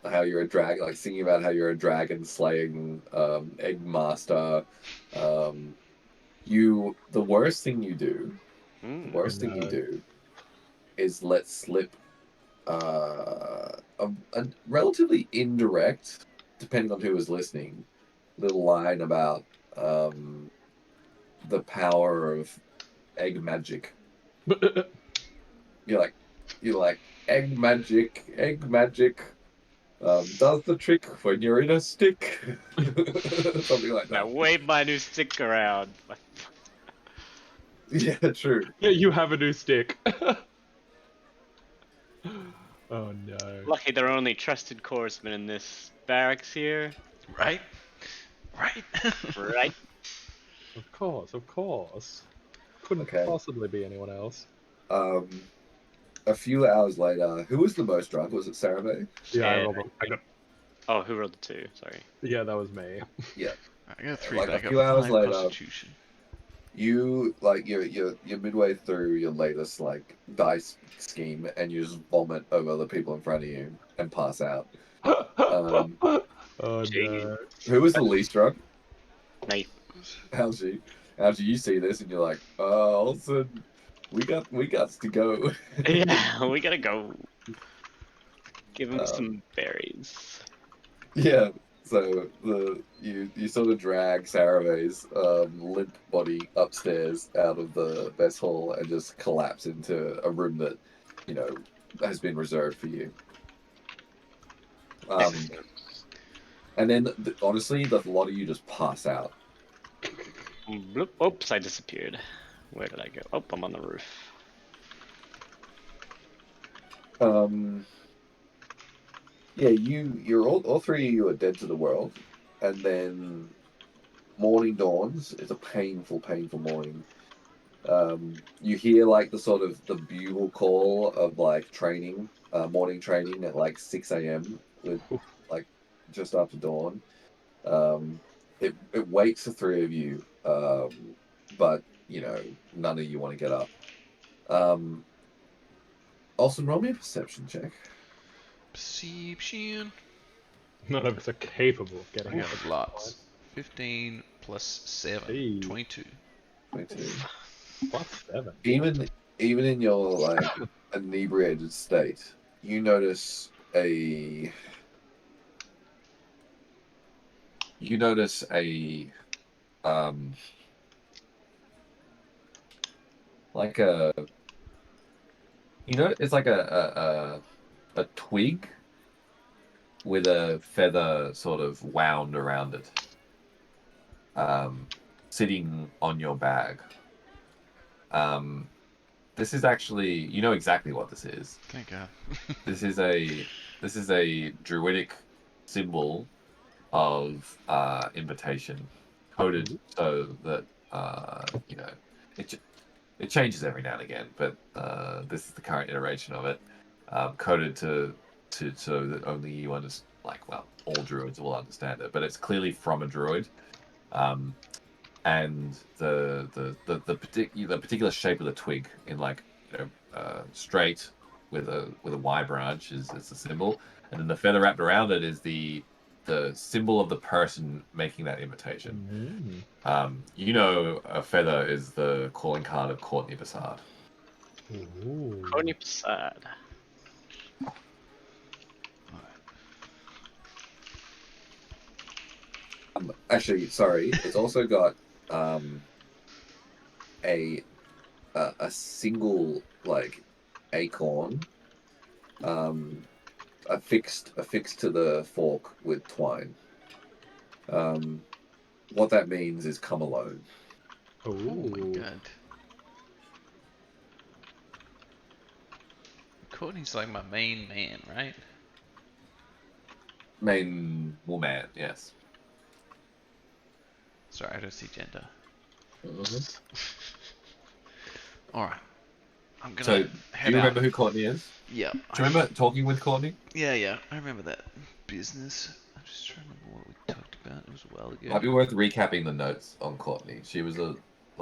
Speaker 3: how you're a drag, like singing about how you're a dragon slaying egg master. Um, the worst thing you do, the
Speaker 2: Mm.
Speaker 3: worst thing you do is let slip a relatively indirect, depending on who is listening, little line about the power of egg magic. You're like, you're like egg magic, egg magic. Does the trick when you're in a stick. Something like
Speaker 2: I
Speaker 3: that.
Speaker 2: wave my new stick around.
Speaker 3: Yeah, true.
Speaker 4: Yeah, you have a new stick. Oh no.
Speaker 2: Lucky there are only trusted corpsmen in this barracks here.
Speaker 1: Right? Right?
Speaker 2: Right?
Speaker 4: Of course, of course. Couldn't
Speaker 3: Okay.
Speaker 4: possibly be anyone else.
Speaker 3: A few hours later, who was the most drunk? Was it Sarah May?
Speaker 4: Yeah, I
Speaker 2: Yeah.
Speaker 4: rolled I got.
Speaker 2: Oh, who rolled the 2? Sorry.
Speaker 4: Yeah, that was me.
Speaker 3: Yeah.
Speaker 1: I got 3,
Speaker 3: Like
Speaker 1: but
Speaker 3: a
Speaker 1: I got
Speaker 3: few hours
Speaker 1: 5
Speaker 3: later,
Speaker 1: constitution.
Speaker 3: you like you're midway through your latest like dice scheme, and you just vomit over the people in front of you and pass out.
Speaker 4: Oh
Speaker 2: Jeez.
Speaker 4: no.
Speaker 3: Who was the least drunk?
Speaker 2: Nice.
Speaker 3: Algie. Algie, you see this and you're like, oh, Olsen, we got to go.
Speaker 2: Yeah, we gotta go. Give him
Speaker 3: Um,
Speaker 2: some berries.
Speaker 3: Yeah, so you sort of drag Sarave's limp body upstairs out of the mess hall and just collapse into a room that, you know, has been reserved for you.
Speaker 2: Excellent.
Speaker 3: And then honestly, the lot of you just pass out.
Speaker 2: Bloop. Oops, I disappeared. Where did I go? Oh, I'm on the roof.
Speaker 3: Yeah, you're all three of you are dead to the world, and then morning dawns. It's a painful, painful morning. You hear like the sort of the bugle call of like training, morning training at like 6 a.m. with like just after dawn. It wakes the three of you, but you know none of you want to get up. Olsen, roll me a perception check.
Speaker 1: Perception.
Speaker 4: None of us are capable of
Speaker 1: I
Speaker 4: getting
Speaker 1: got lots. 15 plus 7.
Speaker 4: Hey.
Speaker 1: 22.
Speaker 3: 22.
Speaker 4: +7.
Speaker 3: Even in your like inebriated state, you notice a um like a it's like a twig with a feather sort of wound around it, sitting on your bag. Um, this is actually, you know exactly what this is.
Speaker 1: Thank God.
Speaker 3: This is a druidic symbol of invitation, coded
Speaker 4: Ooh.
Speaker 3: so that it it changes every now and again, but this is the current iteration of it, coded to so that only you understand. Like, well, all druids will understand it, but it's clearly from a druid. Um, and the particular shape of the twig in, like, straight with a Y branch is the symbol, and then the feather wrapped around it is the symbol of the person making that invitation.
Speaker 4: Mm.
Speaker 3: A feather is the calling card of Courtney Bassard.
Speaker 4: Ooh.
Speaker 2: Coney Passad.
Speaker 3: Actually, sorry, it's also got um, a a single, like, acorn, um, affixed to the fork with twine. Um, what that means is come alone.
Speaker 1: Oh my
Speaker 4: Ooh.
Speaker 1: God. Courtney's like my main man, right?
Speaker 3: Main woman, yes.
Speaker 1: Sorry, I don't see gender.
Speaker 3: Mhm.
Speaker 1: All right, I'm
Speaker 3: So,
Speaker 1: gonna
Speaker 3: do
Speaker 1: head
Speaker 3: you
Speaker 1: out.
Speaker 3: remember who Courtney is?
Speaker 1: Yeah,
Speaker 3: Do you remember talking with Courtney?
Speaker 1: yeah, I remember that business. I'm just trying to remember what we talked about. It was a while ago.
Speaker 3: Might be worth recapping the notes on Courtney. She was a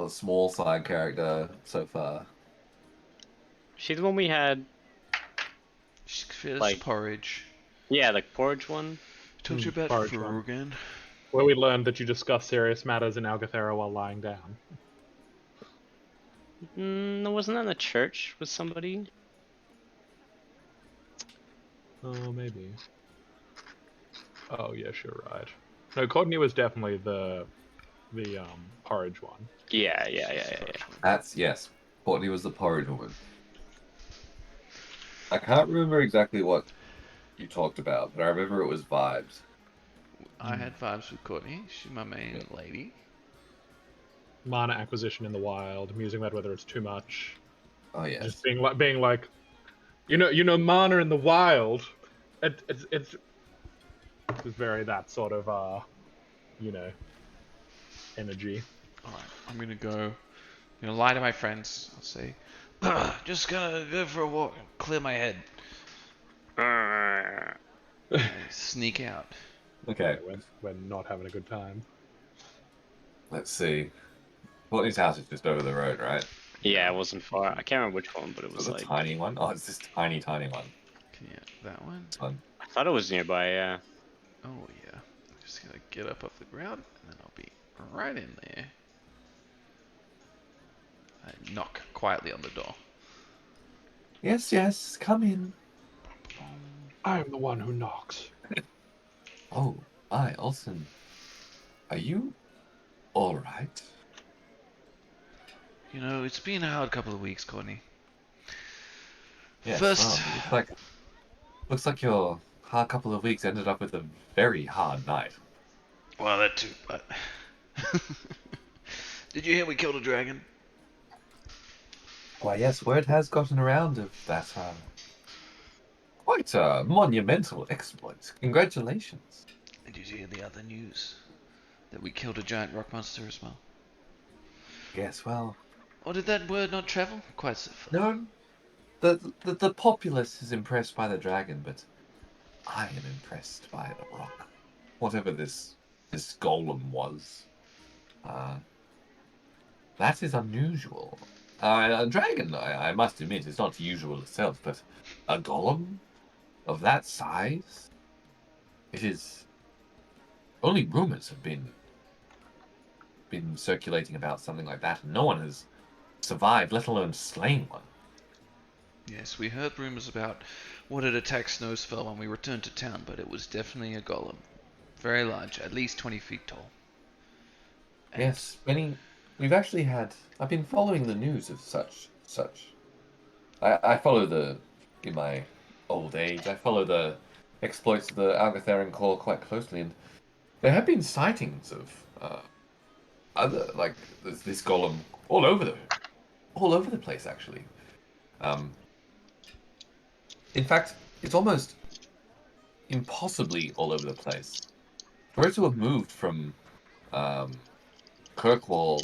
Speaker 3: small side character so far.
Speaker 2: She's the one we had,
Speaker 1: She fed us
Speaker 2: like,
Speaker 1: porridge.
Speaker 2: yeah, the porridge one.
Speaker 1: Told you about
Speaker 4: Porridge one.
Speaker 1: Frogan.
Speaker 4: Where we learned that you discuss serious matters in Algathera while lying down.
Speaker 2: Wasn't that in the church with somebody?
Speaker 4: Oh, maybe. Oh, yes, you're right. No, Courtney was definitely the porridge one.
Speaker 2: Yeah.
Speaker 3: That's, yes. Courtney was the porridge woman. I can't remember exactly what you talked about, but I remember it was vibes.
Speaker 1: I had vibes with Courtney. She's my main
Speaker 3: Yeah.
Speaker 1: lady.
Speaker 4: Mana acquisition in the wild, musing about whether it's too much.
Speaker 3: Oh
Speaker 4: Just
Speaker 3: yes.
Speaker 4: being like, mana in the wild. It's very that sort of energy.
Speaker 1: All right, I'm gonna go. I'm gonna lie to my friends. I'll say, just gonna go for a walk and clear my head.
Speaker 2: Uh,
Speaker 1: I sneak out.
Speaker 3: Okay,
Speaker 4: We're not having a good time.
Speaker 3: let's see. Courtney's house is just over the road, right?
Speaker 2: yeah, it wasn't far. I can't remember which one, but it
Speaker 3: So
Speaker 2: was
Speaker 3: the
Speaker 2: like,
Speaker 3: tiny one. Oh, it's this tiny, tiny one.
Speaker 1: Yeah, that one.
Speaker 3: This one.
Speaker 2: I thought it was nearby. Yeah.
Speaker 1: Oh yeah. I'm just gonna get up off the ground and then I'll be right in there. I knock quietly on the door.
Speaker 3: Yes, yes. Come in.
Speaker 4: I am the one who knocks.
Speaker 3: Oh, hi, Olsen. Are you all right?
Speaker 1: You know, it's been a hard couple of weeks, Courtney.
Speaker 3: Yes.
Speaker 1: First,
Speaker 3: Well, looks like your hard couple of weeks ended up with a very hard night.
Speaker 1: well, that too, but. Did you hear we killed a dragon?
Speaker 3: Why, yes, word has gotten around of that. Quite a monumental exploit. Congratulations.
Speaker 1: And did you hear the other news? That we killed a giant rock monster as well?
Speaker 3: Yes, well,
Speaker 1: Or did that word not travel quite so far?
Speaker 3: no, the populace is impressed by the dragon, but I am impressed by the rock. Whatever this golem was, uh, that is unusual. A dragon, I must admit, is not usual itself, but a golem of that size, it is. Only rumors have been circulating about something like that, and no one has survived, let alone slain one.
Speaker 1: Yes, we heard rumors about what had attacked Snowsfell when we returned to town, but it was definitely a golem. Very large, at least 20 feet tall. And
Speaker 3: Yes, many. We've actually had. I've been following the news of such. I follow the in my old age. I follow the exploits of the Algatheran Corps quite closely, and there have been sightings of other like this golem all over the place actually. Um, in fact, it's almost impossibly all over the place. For it to have moved from um, Kirkwall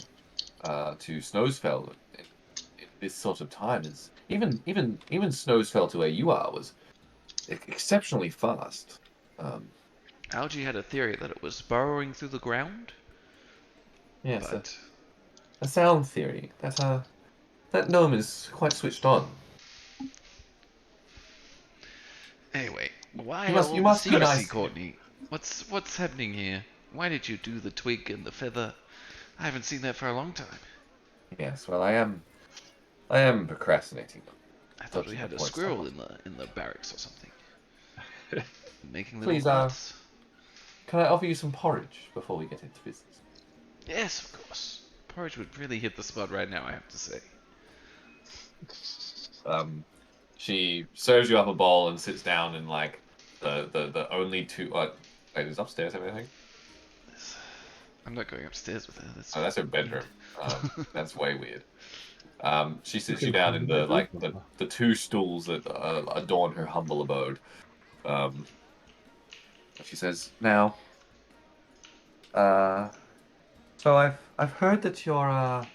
Speaker 3: to Snowsfell in this sort of time is even Snowsfell to where you are was exceptionally fast. Um,
Speaker 1: Algae had a theory that it was burrowing through the ground,
Speaker 3: yes,
Speaker 1: but
Speaker 3: a sound theory. That gnome is quite switched on.
Speaker 1: anyway, why all
Speaker 3: You
Speaker 1: the
Speaker 3: must be
Speaker 1: secrecy,
Speaker 3: nice.
Speaker 1: Courtney? What's happening here? Why did you do the twig and the feather? I haven't seen that for a long time.
Speaker 3: Yes, well, I am procrastinating.
Speaker 1: I thought we
Speaker 3: Dodging the
Speaker 1: had a
Speaker 3: point
Speaker 1: squirrel
Speaker 3: somewhat.
Speaker 1: in the barracks or something, making little
Speaker 3: Please,
Speaker 1: nuts.
Speaker 3: can I offer you some porridge before we get into business?
Speaker 1: Yes, of course. Porridge would really hit the spot right now, I have to say.
Speaker 3: Um, she serves you up a bowl and sits down in like the only two. Wait, is upstairs everything?
Speaker 1: I'm not going upstairs with her. That's
Speaker 3: Oh, that's her
Speaker 1: weird.
Speaker 3: bedroom. That's way weird. She
Speaker 4: You
Speaker 3: sits you
Speaker 4: can
Speaker 3: down
Speaker 4: come
Speaker 3: in
Speaker 4: to my
Speaker 3: the like
Speaker 4: boudoir.
Speaker 3: the two stools that adorn her humble abode. Um, she says, "Now, uh, so I've heard that you're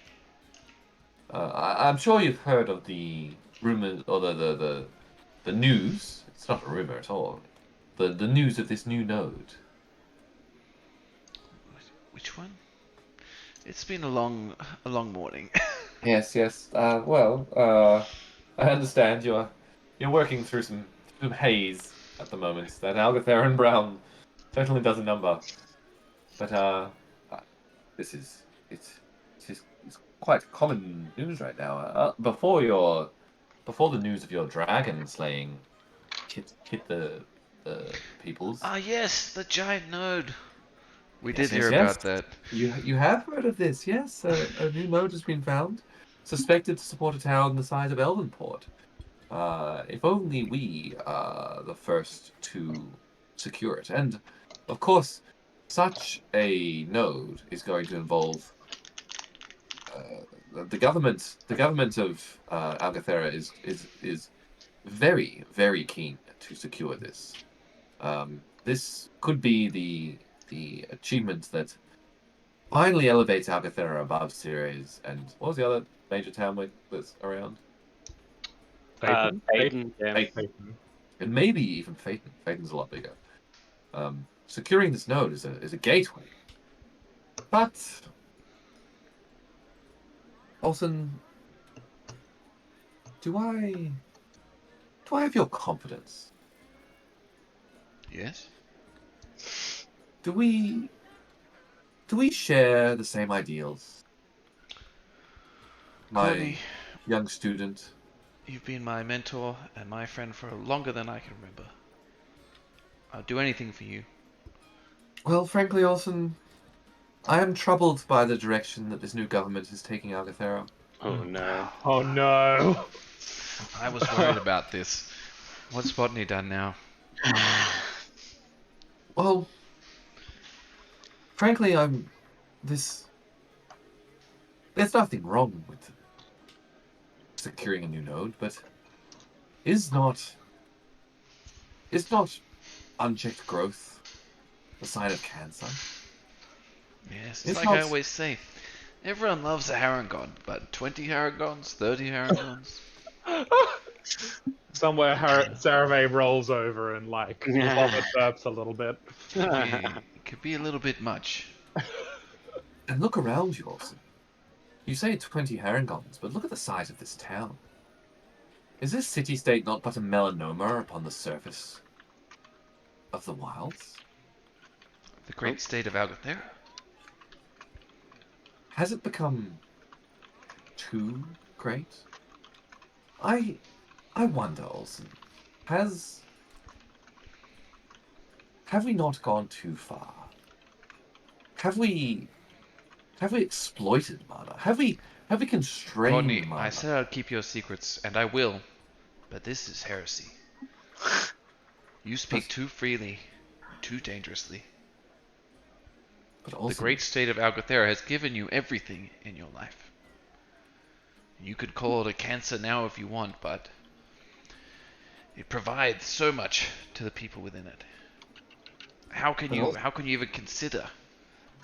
Speaker 3: I'm sure you've heard of the rumors or the news. It's not a rumor at all. The news of this new node.
Speaker 1: Which one? It's been a long morning.
Speaker 3: Yes, yes. I understand you're working through some haze at the moment. That Algatheran Brown certainly does a number. But this is it's quite common news right now. Before the news of your dragon slaying hit the peoples.
Speaker 1: Ah, yes, the giant node. We did
Speaker 3: Yes,
Speaker 1: hear
Speaker 3: yes, yes.
Speaker 1: about that.
Speaker 3: You have heard of this? Yes, a new node has been found, suspected to support a town the size of Elvenport. If only we are the first to secure it. And of course, such a node is going to involve the government. The government of Algathera is very keen to secure this. This could be the achievement that finally elevates Algathera above Ceres. And what was the other major town that's around?
Speaker 4: Phaeton?
Speaker 2: Peyton, yeah.
Speaker 3: Phaeton.
Speaker 4: Phaeton.
Speaker 3: And maybe even Phaeton. Phaeton's a lot bigger. Securing this node is a gateway. But Olsen, do I have your confidence?
Speaker 1: Yes?
Speaker 3: Do we share the same ideals? My
Speaker 1: Courtney,
Speaker 3: young student.
Speaker 1: you've been my mentor and my friend for longer than I can remember. I'll do anything for you.
Speaker 3: Well, frankly, Olsen, I am troubled by the direction that this new government is taking Algathera.
Speaker 2: Oh no.
Speaker 4: Oh no!
Speaker 1: I was worried about this. What's Botany done now?
Speaker 3: Well, frankly, I'm this. There's nothing wrong with securing a new node, but is not unchecked growth a sign of cancer?
Speaker 1: Yes, it's
Speaker 3: It's
Speaker 1: like
Speaker 3: not.
Speaker 1: I always say. Everyone loves a Harangon, but 20 Harangons, 30 Harangons.
Speaker 4: Somewhere Sarave rolls over and like vomit burps a little bit.
Speaker 1: It could be a little bit much.
Speaker 3: And look around you, Olsen. You say 20 Harangons, but look at the size of this town. Is this city-state not but a melanoma upon the surface of the wilds?
Speaker 1: The great state of Algathera.
Speaker 3: Has it become too great? I I wonder, Olsen, have we not gone too far? Have we exploited mana? Have we
Speaker 1: Courtney,
Speaker 3: constrained
Speaker 1: I
Speaker 3: mana?
Speaker 1: said I'd keep your secrets, and I will, but this is heresy. You speak
Speaker 3: But,
Speaker 1: too freely, too dangerously.
Speaker 3: but
Speaker 1: The
Speaker 3: Olsen,
Speaker 1: great state of Algothera has given you everything in your life. You could call it a cancer now if you want, but it provides so much to the people within it. How can you even consider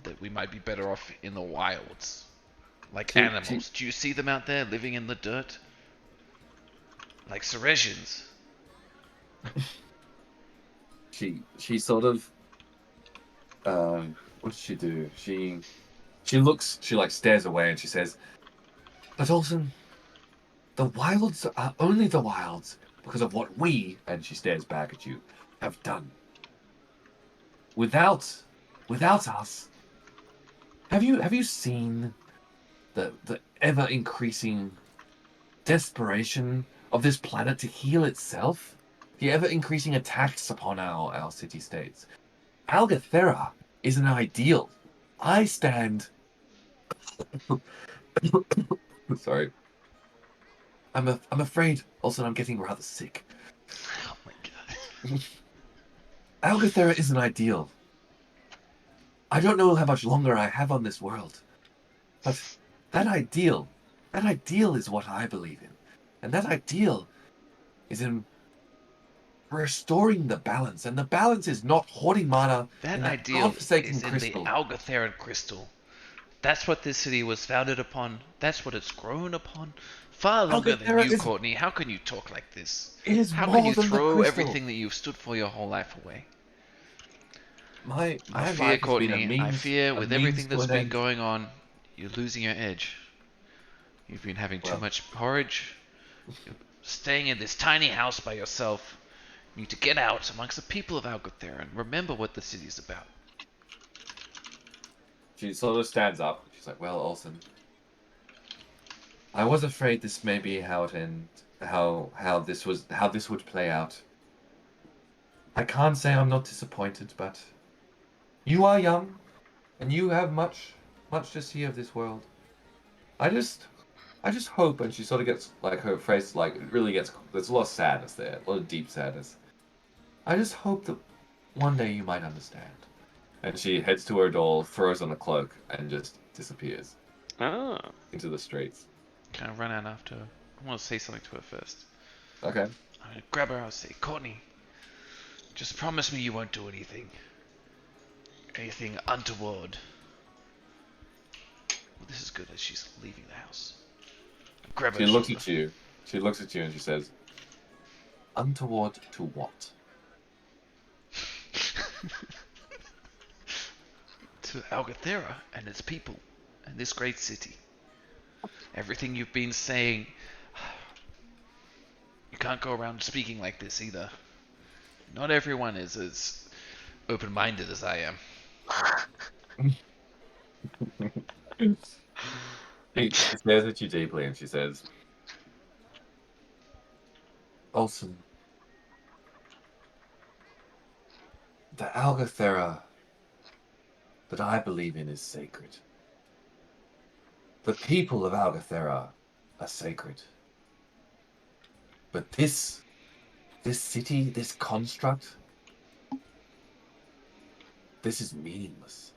Speaker 1: that we might be better off in the wilds? Like animals. Do you see them out there living in the dirt? Like Seresians.
Speaker 3: she sort of what does she do? She like stares away and she says, "But Olsen, the wilds are only the wilds because of what we," and she stares back at you, "have done. Without us, have you seen the ever increasing desperation of this planet to heal itself? The ever increasing attacks upon our city states. Algathera is an ideal. I stand sorry. I'm afraid also I'm getting rather sick.
Speaker 1: Oh my god.
Speaker 3: Algathera is an ideal. I don't know how much longer I have on this world, but that ideal, that ideal is what I believe in. And that ideal is in restoring the balance. And the balance is not hoarding mana
Speaker 1: That
Speaker 3: in that
Speaker 1: ideal
Speaker 3: godforsaken
Speaker 1: is in the
Speaker 3: crystal.
Speaker 1: Algotheran crystal. That's what this city was founded upon. That's what it's grown upon. Far longer than
Speaker 3: Algathera
Speaker 1: you,
Speaker 3: is
Speaker 1: Courtney. How can you talk like this?
Speaker 3: it is
Speaker 1: How can
Speaker 3: more
Speaker 1: you
Speaker 3: than the
Speaker 1: throw
Speaker 3: crystal.
Speaker 1: everything that you've stood for your whole life away?
Speaker 3: My
Speaker 1: I
Speaker 3: my
Speaker 1: fear,
Speaker 3: life has been
Speaker 1: Courtney, I fear
Speaker 3: a
Speaker 1: with
Speaker 3: means
Speaker 1: everything
Speaker 3: to
Speaker 1: that's
Speaker 3: an
Speaker 1: been
Speaker 3: end.
Speaker 1: going on, you're losing your edge. You've been having too
Speaker 3: Well,
Speaker 1: much porridge. You're staying in this tiny house by yourself. You need to get out amongst the people of Algothera and remember what the city's about.
Speaker 3: she sort of stands up. She's like, "Well, Olsen, I was afraid this may be how it end, how this would play out. I can't say I'm not disappointed, but you are young, and you have much to see of this world. I just I just hope," and she sort of gets like her face like it really gets there's a lot of sadness there, a lot of deep sadness. "I just hope that one day you might understand." And she heads to her door, throws on a cloak, and just disappears
Speaker 2: Oh.
Speaker 3: into the streets.
Speaker 1: Can I run out after her? I want to say something to her first.
Speaker 3: Okay.
Speaker 1: I'm gonna grab her. I'll say, Courtney, just promise me you won't do anything untoward. Well, this is good as she's leaving the house. Grab her
Speaker 3: She looks
Speaker 1: shoulder.
Speaker 3: at you. She looks at you and she says, "Untoward to what?"
Speaker 1: To Algathera and its people and this great city. Everything you've been saying, you can't go around speaking like this either. Not everyone is as open-minded as I am.
Speaker 3: She stares at you deeply and she says, "Olsen, the Algathera that I believe in is sacred. The people of Algathera are sacred. But this city, this construct, this is meaningless.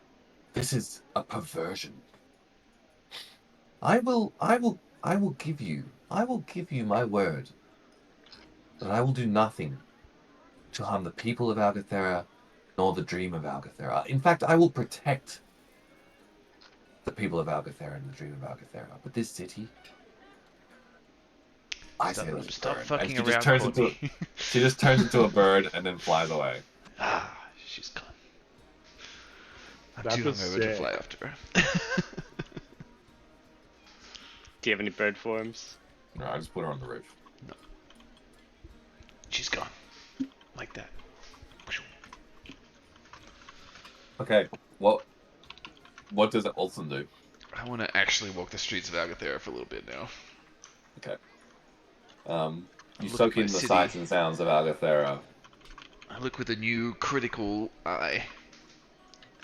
Speaker 3: This is a perversion. I will give you my word that I will do nothing to harm the people of Algathera nor the dream of Algathera. In fact, I will protect the people of Algathera and the dream of Algathera. But this city, I say let it
Speaker 1: Stop
Speaker 3: burn." And
Speaker 1: fucking
Speaker 3: she just
Speaker 1: around,
Speaker 3: turns into
Speaker 1: Courtney.
Speaker 3: she just turns into a bird and then flies away.
Speaker 1: She's gone. I'm
Speaker 4: That
Speaker 1: too
Speaker 4: was
Speaker 1: hungover to
Speaker 4: sick.
Speaker 1: fly after her.
Speaker 2: Do you have any bird forms?
Speaker 3: No, I just put her on the roof.
Speaker 1: No. She's gone. Like that.
Speaker 3: Okay, what does Olsen do?
Speaker 1: I want to actually walk the streets of Algathera for a little bit now.
Speaker 3: Okay.
Speaker 1: I
Speaker 3: You
Speaker 1: look at
Speaker 3: soak
Speaker 1: my
Speaker 3: in the
Speaker 1: city.
Speaker 3: sights and sounds of Algathera.
Speaker 1: I look with a new critical eye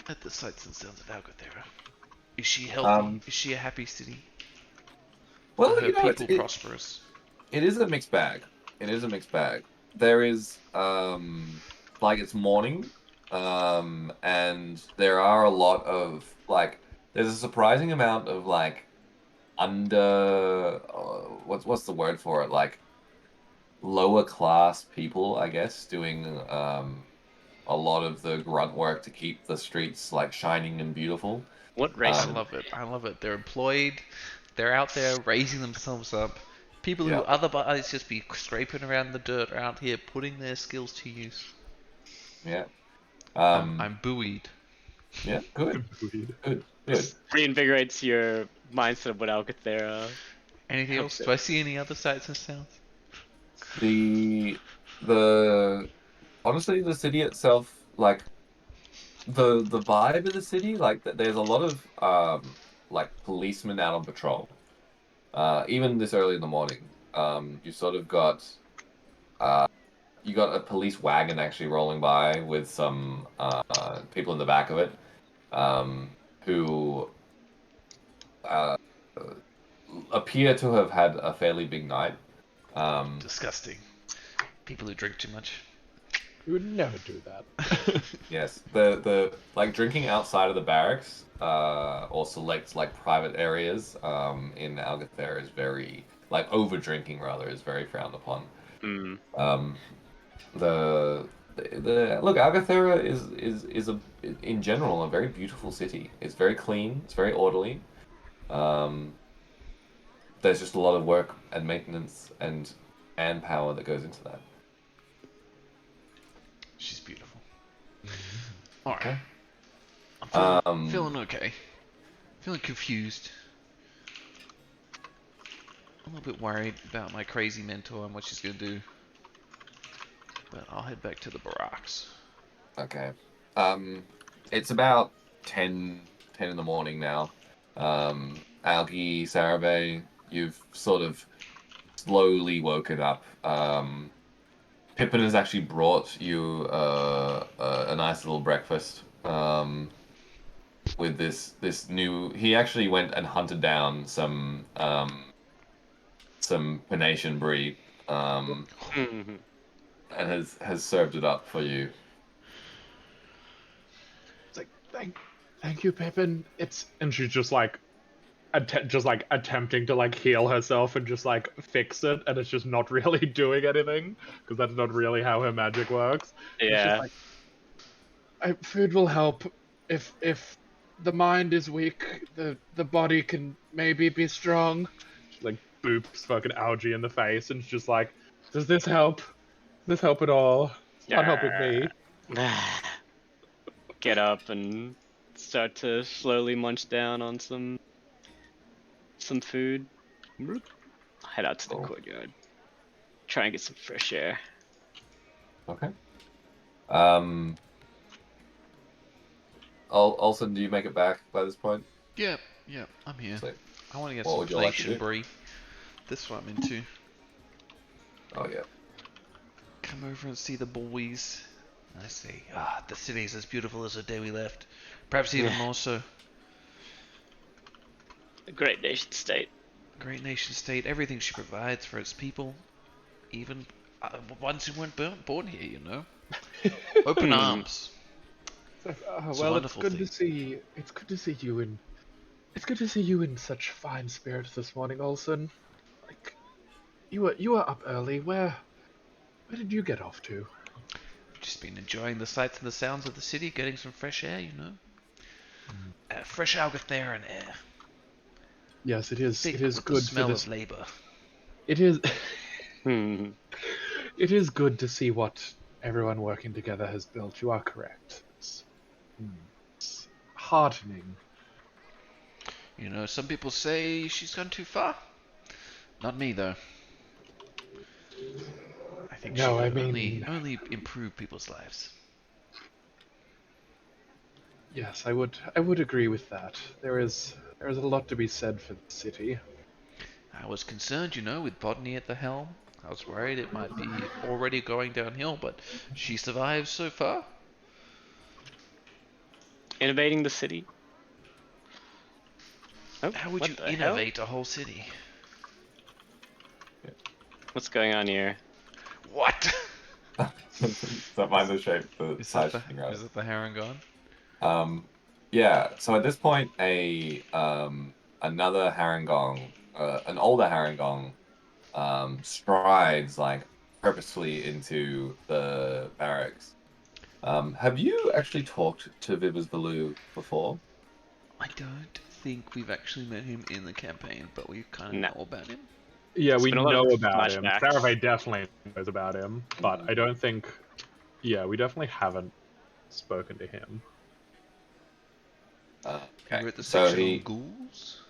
Speaker 1: at the sights and sounds of Algathera. Is she healthy?
Speaker 3: Um,
Speaker 1: Is she a happy city? Are
Speaker 3: well,
Speaker 1: her
Speaker 3: you know,
Speaker 1: people prosperous?
Speaker 3: it is a mixed bag. It is a mixed bag. There is like it's morning, and there are a lot of like there's a surprising amount of like under what's the word for it? Like lower class people, I guess, doing a lot of the grunt work to keep the streets like shining and beautiful.
Speaker 2: What race
Speaker 1: I
Speaker 2: are
Speaker 3: Um,
Speaker 1: love it. I love it. They're employed. They're out there raising themselves up. People who
Speaker 3: yeah,
Speaker 1: otherwise just be scraping around the dirt are out here putting their skills to use.
Speaker 3: yeah,
Speaker 1: I'm
Speaker 3: um,
Speaker 1: I'm buoyed.
Speaker 3: yeah. Good,
Speaker 4: Weird.
Speaker 3: good, good.
Speaker 2: this reinvigorates your mindset of what Alcathera
Speaker 1: Anything else?
Speaker 2: helps
Speaker 1: Do
Speaker 2: it.
Speaker 1: I see any other sights and sounds?
Speaker 3: The the honestly, the city itself, like the vibe of the city, like there's a lot of like policemen out on patrol. Even this early in the morning, you sort of got uh you got a police wagon actually rolling by with some people in the back of it, who uh appear to have had a fairly big night. Um,
Speaker 1: Disgusting. People who drink too much.
Speaker 4: We would never do that.
Speaker 3: Yes, the like drinking outside of the barracks, or select like private areas, in Algathera is very like over drinking rather is very frowned upon.
Speaker 2: Mm.
Speaker 3: Um, the look, Algathera is a in general a very beautiful city. It's very clean. It's very orderly. Um, there's just a lot of work and maintenance and manpower that goes into that.
Speaker 1: She's beautiful. Alright.
Speaker 3: Okay.
Speaker 1: I'm
Speaker 3: Um,
Speaker 1: feeling okay. Feeling confused. I'm a little bit worried about my crazy mentor and what she's gonna do. But I'll head back to the barracks.
Speaker 3: Okay. It's about 10 in the morning now. Algie, Sarabay, you've sort of slowly woken up. Pippin has actually brought you a nice little breakfast. With this new, he actually went and hunted down some Penation brie,
Speaker 2: Mhm.
Speaker 3: and has served it up for you.
Speaker 4: It's like, thank you, Pippin. And she's just like, just like attempting to like heal herself and just like fix it, and it's just not really doing anything because that's not really how her magic works. It's just
Speaker 2: Yeah.
Speaker 4: like, food will help. If the mind is weak, the body can maybe be strong. She like boops fucking algae in the face, and it's just like, does this help? Does this help at all? It's not helping me.
Speaker 2: Get up and start to slowly munch down on some food. Head out to the
Speaker 3: Cool.
Speaker 2: courtyard. Try and get some fresh air.
Speaker 3: Okay. Um, Olsen, do you make it back by this point?
Speaker 1: Yep, yep, I'm here.
Speaker 3: So,
Speaker 1: I want to get
Speaker 3: what
Speaker 1: some
Speaker 3: would you like to
Speaker 1: Penation
Speaker 3: do?
Speaker 1: brie. This one I'm into.
Speaker 3: Oh yeah.
Speaker 1: Come over and see the boys. I say, the city's as beautiful as the day we left. Perhaps even more so.
Speaker 2: A great nation state.
Speaker 1: Great nation state, everything she provides for its people. Even ones who weren't born here, you know. Open arms. It's a
Speaker 4: Well, it's
Speaker 1: wonderful
Speaker 4: good to
Speaker 1: thing.
Speaker 4: see. It's good to see you in. It's good to see you in such fine spirits this morning, Olsen. Like, you were up early. Where did you get off to?
Speaker 1: Just been enjoying the sights and the sounds of the city, getting some fresh air, you know. Fresh Algatheran air.
Speaker 4: Yes, it is. It
Speaker 1: Thick
Speaker 4: is
Speaker 1: with the
Speaker 4: good for
Speaker 1: smell
Speaker 4: this.
Speaker 1: of labor.
Speaker 4: It is.
Speaker 2: Hmm.
Speaker 4: It is good to see what everyone working together has built. You are correct. It's heartening.
Speaker 1: You know, some people say she's gone too far. Not me, though. I think she
Speaker 4: No, I
Speaker 1: could
Speaker 4: mean,
Speaker 1: only improve people's lives.
Speaker 4: yes, I would agree with that. There is a lot to be said for the city.
Speaker 1: I was concerned, you know, with Bodney at the helm. I was worried it might be already going downhill, but she survives so far.
Speaker 2: Innovating the city. Oh,
Speaker 1: How would
Speaker 2: what
Speaker 1: you
Speaker 2: the hell?
Speaker 1: innovate a whole city?
Speaker 2: What's going on here?
Speaker 1: What?
Speaker 3: Don't mind the shape, the
Speaker 1: Is that
Speaker 3: size
Speaker 1: the
Speaker 3: thing, right?
Speaker 1: is that the Harangon?
Speaker 3: Yeah. So at this point, another Harangong, an older Harangong, strides like purposefully into the barracks. Have you actually talked to Vivas Valu before?
Speaker 1: I don't think we've actually met him in the campaign, but we kind of
Speaker 2: No.
Speaker 1: know about him.
Speaker 4: Yeah,
Speaker 2: It's
Speaker 4: we
Speaker 2: been a lot
Speaker 4: know
Speaker 2: of
Speaker 4: about him.
Speaker 2: flashbacks.
Speaker 4: Saravay definitely knows about him, but I don't think. Yeah, we definitely haven't spoken to him.
Speaker 1: He
Speaker 3: Okay.
Speaker 1: wrote the
Speaker 3: So
Speaker 1: section on ghouls.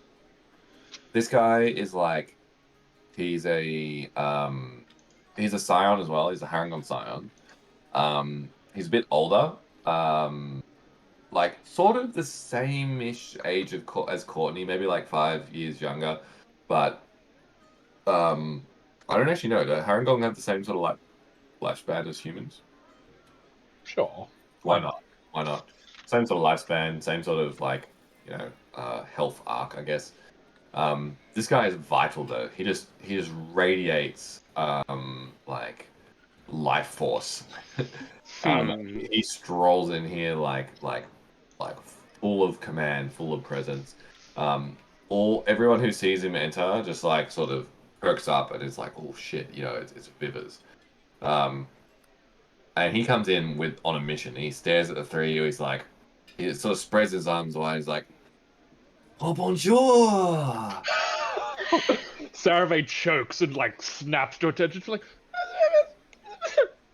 Speaker 3: this guy is like, he's a scion as well. He's a Harangon scion. He's a bit older. Like sort of the same-ish age as Courtney, maybe like 5 years younger. But I don't actually know. Do Harangon have the same sort of like lifespan as humans?
Speaker 4: Sure.
Speaker 3: Why not? Why not? Same sort of lifespan, same sort of like, health arc, I guess. This guy is vital though. He just radiates like life force. He strolls in here like full of command, full of presence. Everyone who sees him enter just like sort of perks up and is like, oh shit, it's Vivers. And he comes in on a mission. He stares at the three of you. He sort of spreads his arms wide. He's like, oh bonjour.
Speaker 4: Saravay chokes and like snaps to attention. She's like,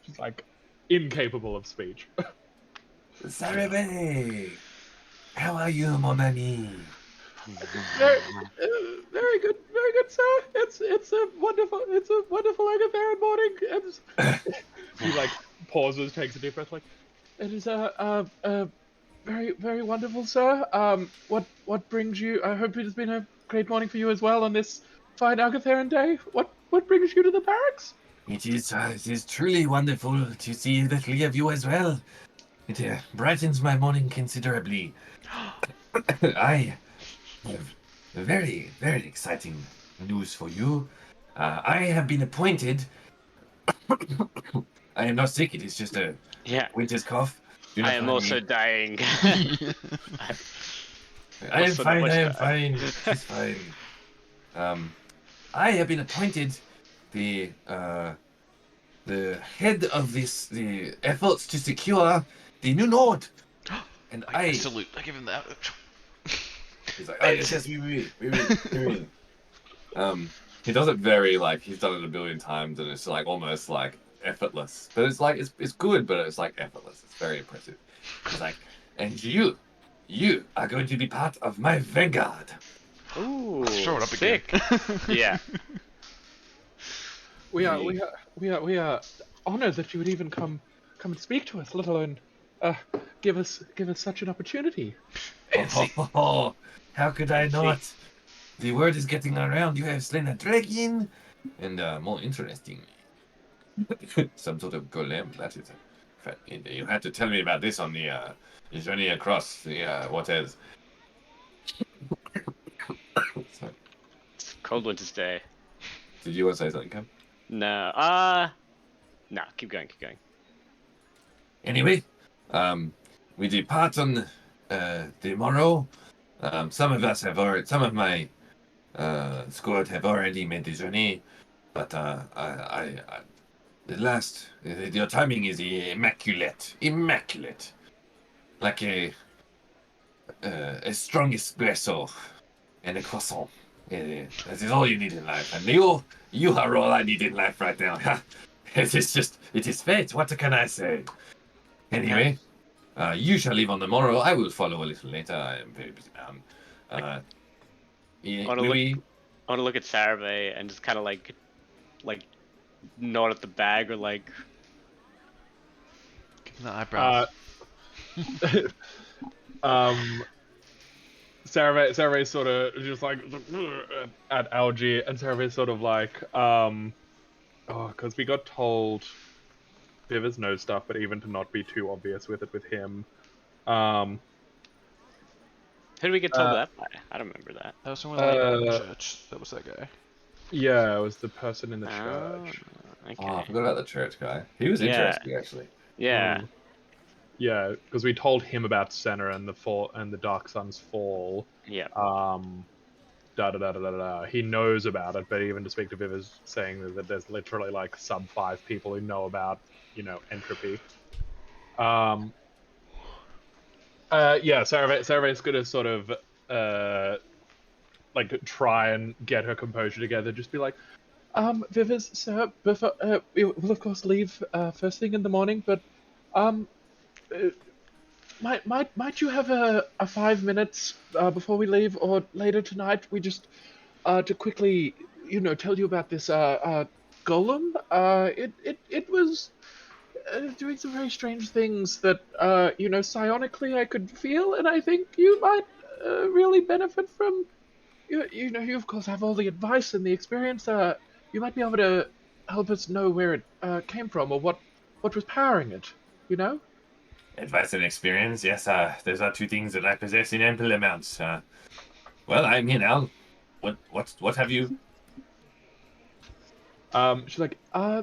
Speaker 4: she's like incapable of speech.
Speaker 3: Sarebe, how are you, mon ami?
Speaker 4: Very good, sir. It's a wonderful Agatharan morning. And he like pauses, takes a deep breath, like it is very wonderful, sir. What brings you? I hope it has been a great morning for you as well on this fine Agatharan day. What brings you to the barracks?
Speaker 3: It is truly wonderful to see the three of you as well. It brightens my morning considerably. I have very exciting news for you. I have been appointed. I am not sick. It is just a
Speaker 2: Yeah,
Speaker 3: winter's cough. Do not
Speaker 2: I am
Speaker 3: mind
Speaker 2: also
Speaker 3: me.
Speaker 2: dying.
Speaker 3: I am
Speaker 2: also not
Speaker 3: fine.
Speaker 2: much
Speaker 3: I am
Speaker 2: time.
Speaker 3: fine. It's fine. I have been appointed the head of the efforts to secure the new node. And
Speaker 1: I salute. I give him that.
Speaker 3: he's like, oh yes, we. He does it very like he's done it a billion times, and it's like almost like effortless. But it's like it's good, but it's like effortless. It's very impressive. He's like, and you are going to be part of my vanguard.
Speaker 2: Ooh,
Speaker 1: Throw it up
Speaker 2: sick.
Speaker 1: again.
Speaker 2: Yeah.
Speaker 4: We are honored that you would even come and speak to us, let alone give us such an opportunity.
Speaker 3: Oh, how could I not? The word is getting around. You have slain a dragon, and more interestingly, some sort of golem. That is you had to tell me about this on the journey across the waters. Sorry.
Speaker 2: It's cold winter's day.
Speaker 3: Did you want to say something, Cam?
Speaker 2: No. No. Keep going.
Speaker 3: Anyway, we depart on the morrow. Some of my squad have already made the journey, but your timing is immaculate, like a strong espresso and a croissant. That is all you need in life, and you are all I need in life right now. It is fate. What can I say? Anyway, you shall leave on the morrow. I will follow a little later. I am very busy man.
Speaker 2: I want to look at Saravay and just kind of like nod at the bag or like.
Speaker 1: Give him the eyebrow.
Speaker 4: Saravay sort of just like at Algie, and Saravay sort of like Oh, because we got told Vivers knows stuff, but even to not be too obvious with it with him. Um,
Speaker 2: Who did we get told
Speaker 4: uh,
Speaker 2: that by? I don't remember that.
Speaker 1: That was someone like
Speaker 4: uh,
Speaker 1: church. That was that guy.
Speaker 4: yeah, it was the person in the
Speaker 2: Oh,
Speaker 4: church.
Speaker 3: Oh, I
Speaker 2: okay.
Speaker 3: forgot about the church guy. He was
Speaker 2: Yeah,
Speaker 3: interesting, actually.
Speaker 2: yeah.
Speaker 4: Mm. Yeah, because we told him about Senna and the fall and the Dark Sun's fall.
Speaker 2: Yeah.
Speaker 4: Da da da da da da. He knows about it, but even to speak to Viv is saying that there's literally like sub 5 people who know about, entropy. Um, yeah, Sarah's gonna sort of like try and get her composure together. Just be like, Vivers, sir, before, we will of course leave first thing in the morning, but um, uh, might you have a 5 minutes before we leave or later tonight? We just to quickly tell you about this golem. It was doing some very strange things that psionically I could feel, and I think you might really benefit from. You of course have all the advice and the experience. You might be able to help us know where it came from or what was powering it. You know.
Speaker 3: Advice and experience, yes, those are two things that I possess in ample amounts. Well, I'm here now. What have you?
Speaker 4: She's like,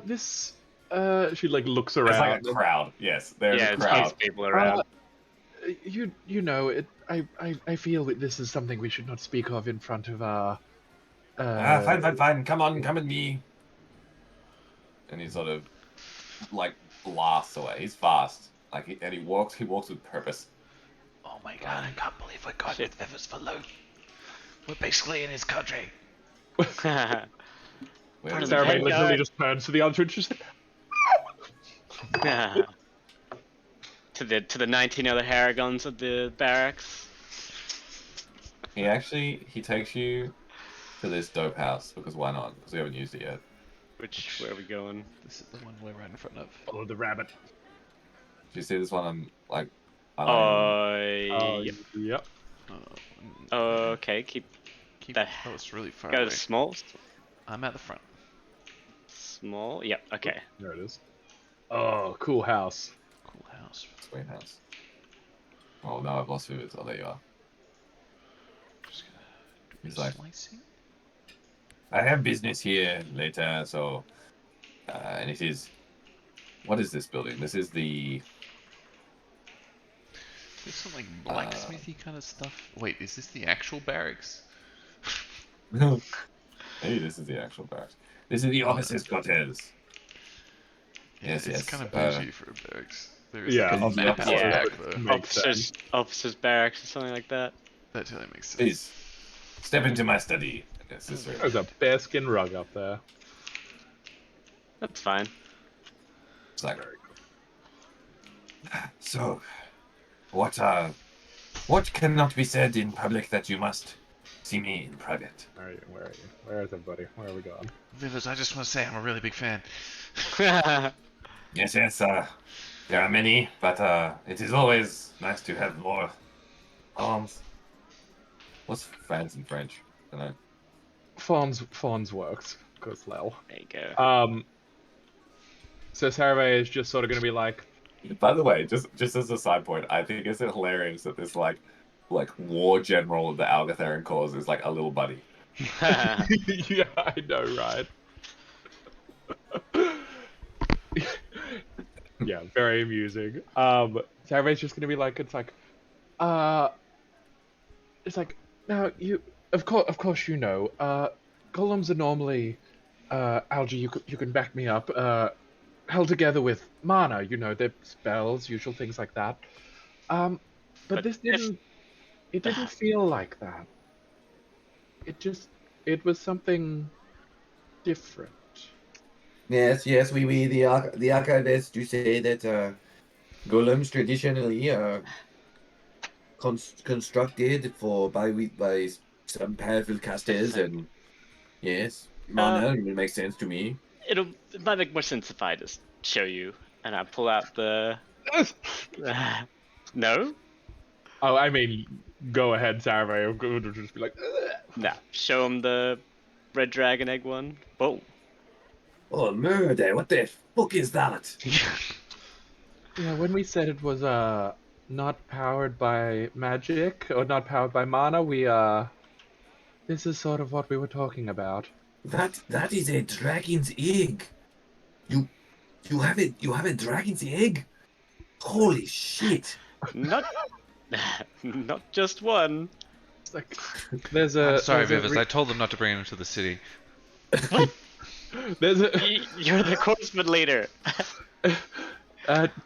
Speaker 4: this. She like looks
Speaker 3: There's like a
Speaker 4: around.
Speaker 3: crowd. Yes, there's
Speaker 2: Yeah,
Speaker 3: a
Speaker 2: there's heaps
Speaker 3: crowd.
Speaker 2: of people around.
Speaker 4: You know it. I feel that this is something we should not speak of in front of our.
Speaker 3: Fine. Come on, come with me. And he sort of like blasts away. He's fast. And he walks. He walks with purpose.
Speaker 1: Oh my god, I can't believe we're going
Speaker 2: Shit.
Speaker 1: with Vivers for loot. We're basically in his country.
Speaker 3: Where
Speaker 2: Part
Speaker 3: does
Speaker 2: of the
Speaker 3: it
Speaker 4: Sarah
Speaker 2: band
Speaker 3: go?
Speaker 4: literally
Speaker 2: guy.
Speaker 4: just turns to the other and she's like,
Speaker 2: to the 19 other Haragons of the barracks.
Speaker 3: He takes you to this dope house because why not? Because we haven't used it yet.
Speaker 2: Where are we going?
Speaker 1: This is the one we're right in front of.
Speaker 4: follow the rabbit.
Speaker 3: Do you see this one? I'm like, I
Speaker 4: Oh,
Speaker 2: Yep.
Speaker 4: yep.
Speaker 2: Okay, keep that.
Speaker 1: Oh, it's really far
Speaker 2: Go
Speaker 1: away.
Speaker 2: to small.
Speaker 1: I'm at the front.
Speaker 2: Small. Yep. Okay.
Speaker 4: There it is. Oh, cool house.
Speaker 1: Cool house.
Speaker 3: sweet house. Oh no, I've lost food. Oh, there you are.
Speaker 1: Just gonna do
Speaker 3: He's
Speaker 1: the
Speaker 3: like-
Speaker 1: slicing.
Speaker 3: I have business here later, so and it is. What is this building? This is the.
Speaker 1: There's some like blacksmithy kind of stuff. Wait, is this the actual barracks?
Speaker 3: Maybe this is the actual barracks. This is the officers' quarters.
Speaker 1: Yeah,
Speaker 3: Yes,
Speaker 1: it's
Speaker 3: yes,
Speaker 1: kind of bougie for a barracks. There's
Speaker 4: Yeah,
Speaker 1: like a
Speaker 3: officers-
Speaker 1: map out
Speaker 2: yeah.
Speaker 1: back though.
Speaker 4: Makes sense.
Speaker 2: Officers barracks or something like that.
Speaker 1: That totally makes sense.
Speaker 3: Please step into my study. Yes, this
Speaker 4: There's a bearskin rug up there.
Speaker 2: That's fine.
Speaker 3: It's like. So, what cannot be said in public that you must see me in private?
Speaker 4: Where are you? Where are you? Where is everybody? Where are we going?
Speaker 1: Vivers, I just want to say I'm a really big fan.
Speaker 3: Yes, there are many, but it is always nice to have more arms. What's fans in French? Don't know.
Speaker 4: Fawns works. Goes Lel.
Speaker 2: There you go.
Speaker 4: So Sarah is just sort of going to be like,
Speaker 3: By the way, just as a side point, I think it's hilarious that this like war general of the Algatharian cause is like a little buddy.
Speaker 4: yeah, I know, right? Yeah, very amusing. Sarah's just gonna be like, it's like now of course golems are normally Algie, you can back me up, held together with mana, they're spells, usual things like that. But
Speaker 2: But
Speaker 4: this
Speaker 2: if-
Speaker 4: didn't feel like that. It was something different.
Speaker 5: Yes, the archivists do say that golems traditionally are constructed by some powerful casters, and yes, mana will make sense to me.
Speaker 2: It might make more sense if I just show you, and I pull out the. No.
Speaker 4: Oh, I mean, go ahead, Sarah. I'm going to just be like,
Speaker 2: No. Show him the red dragon egg one. Whoa.
Speaker 5: Oh, murder! What the fuck is that?
Speaker 4: Yeah, when we said it was not powered by magic or not powered by mana, we this is sort of what we were talking about.
Speaker 5: That is a dragon's egg. You you have it. You have a dragon's egg. Holy shit!
Speaker 2: Not, not just one.
Speaker 4: It's like there's
Speaker 1: I'm
Speaker 4: a
Speaker 1: sorry,
Speaker 4: there's a
Speaker 1: Vivas. I told them not to bring him into the city.
Speaker 2: What?
Speaker 4: there's a
Speaker 2: You're the horseman leader.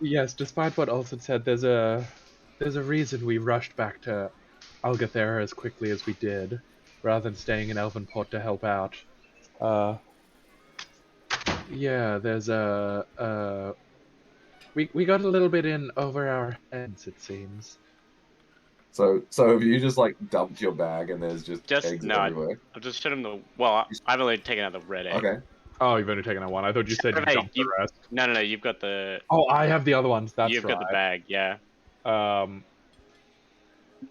Speaker 4: yes, despite what Olsen said, there's a reason we rushed back to Algathera as quickly as we did, rather than staying in Elvenport to help out. Yeah, there's we got a little bit in over our heads, it seems.
Speaker 3: So have you just like dumped your bag and there's just
Speaker 2: Just
Speaker 3: eggs
Speaker 2: no.
Speaker 3: everywhere?
Speaker 2: I've just shown him the. Well, I've only taken out the red egg.
Speaker 3: Okay.
Speaker 4: Oh, you've only taken that one. I thought you said you
Speaker 2: Hey,
Speaker 4: dumped the rest.
Speaker 2: No, you've got the.
Speaker 4: Oh, I have the other ones. That's
Speaker 2: You've got the
Speaker 4: right.
Speaker 2: bag. Yeah.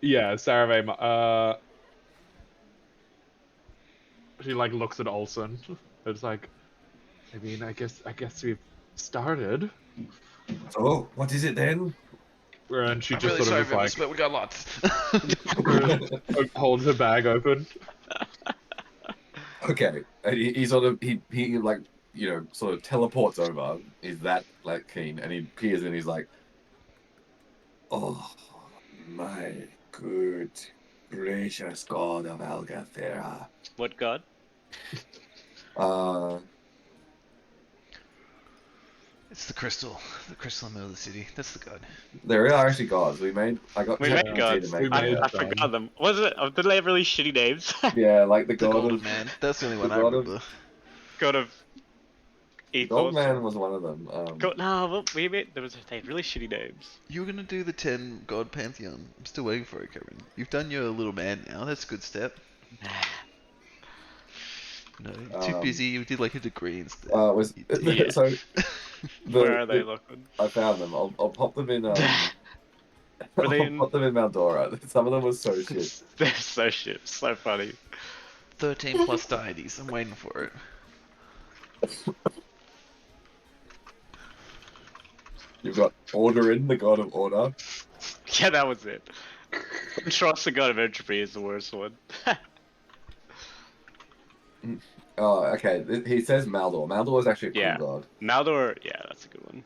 Speaker 4: Yeah, Sarave. She like looks at Olsen. It's like, I mean, I guess we've started.
Speaker 5: So what is it then?
Speaker 4: And she
Speaker 1: I'm
Speaker 4: just
Speaker 1: really
Speaker 4: sort
Speaker 1: sorry,
Speaker 4: of is
Speaker 1: Vivas, but we got lots.
Speaker 4: like holds her bag open.
Speaker 3: Okay. And he sort of he like sort of teleports over. He's that like keen, and he peers and he's like,
Speaker 5: Oh my good gracious God of Algathera.
Speaker 2: What god?
Speaker 3: uh,
Speaker 1: It's the crystal in the middle of the city. That's the god.
Speaker 3: there are actually gods. I got
Speaker 2: We
Speaker 3: ChatGPT
Speaker 2: made gods.
Speaker 3: to make
Speaker 4: We made
Speaker 2: I
Speaker 4: some.
Speaker 2: forgot them. Was it? Did they have really shitty names?
Speaker 3: yeah, like the
Speaker 1: The
Speaker 3: god
Speaker 1: golden
Speaker 3: of
Speaker 1: man. That's the only one
Speaker 3: the
Speaker 1: I
Speaker 3: god of-
Speaker 1: remember.
Speaker 2: God of
Speaker 3: the gold
Speaker 2: ethos.
Speaker 3: man was one of them.
Speaker 2: No, what we made. They had really shitty names.
Speaker 1: You were gonna do the 10 god pantheon. I'm still waiting for it, Kevin. You've done your little man now. That's a good step. No, too busy. You did like a degree instead.
Speaker 3: Was
Speaker 2: Yeah.
Speaker 3: so
Speaker 2: Where are they, Lachlan?
Speaker 3: I found them. I'll pop them in.
Speaker 2: Were they
Speaker 3: I'll
Speaker 2: in?
Speaker 3: put them in Maldora. Some of them was so shit.
Speaker 2: They're so shit. So funny.
Speaker 1: 13 plus deities. I'm waiting for it.
Speaker 3: You've got Orderin, the god of order.
Speaker 2: Yeah, that was it. Trust the god of entropy is the worst one.
Speaker 3: Oh, okay. He says Maldor. Maldor is actually a cool
Speaker 2: Yeah.
Speaker 3: god.
Speaker 2: Maldor, yeah, that's a good one.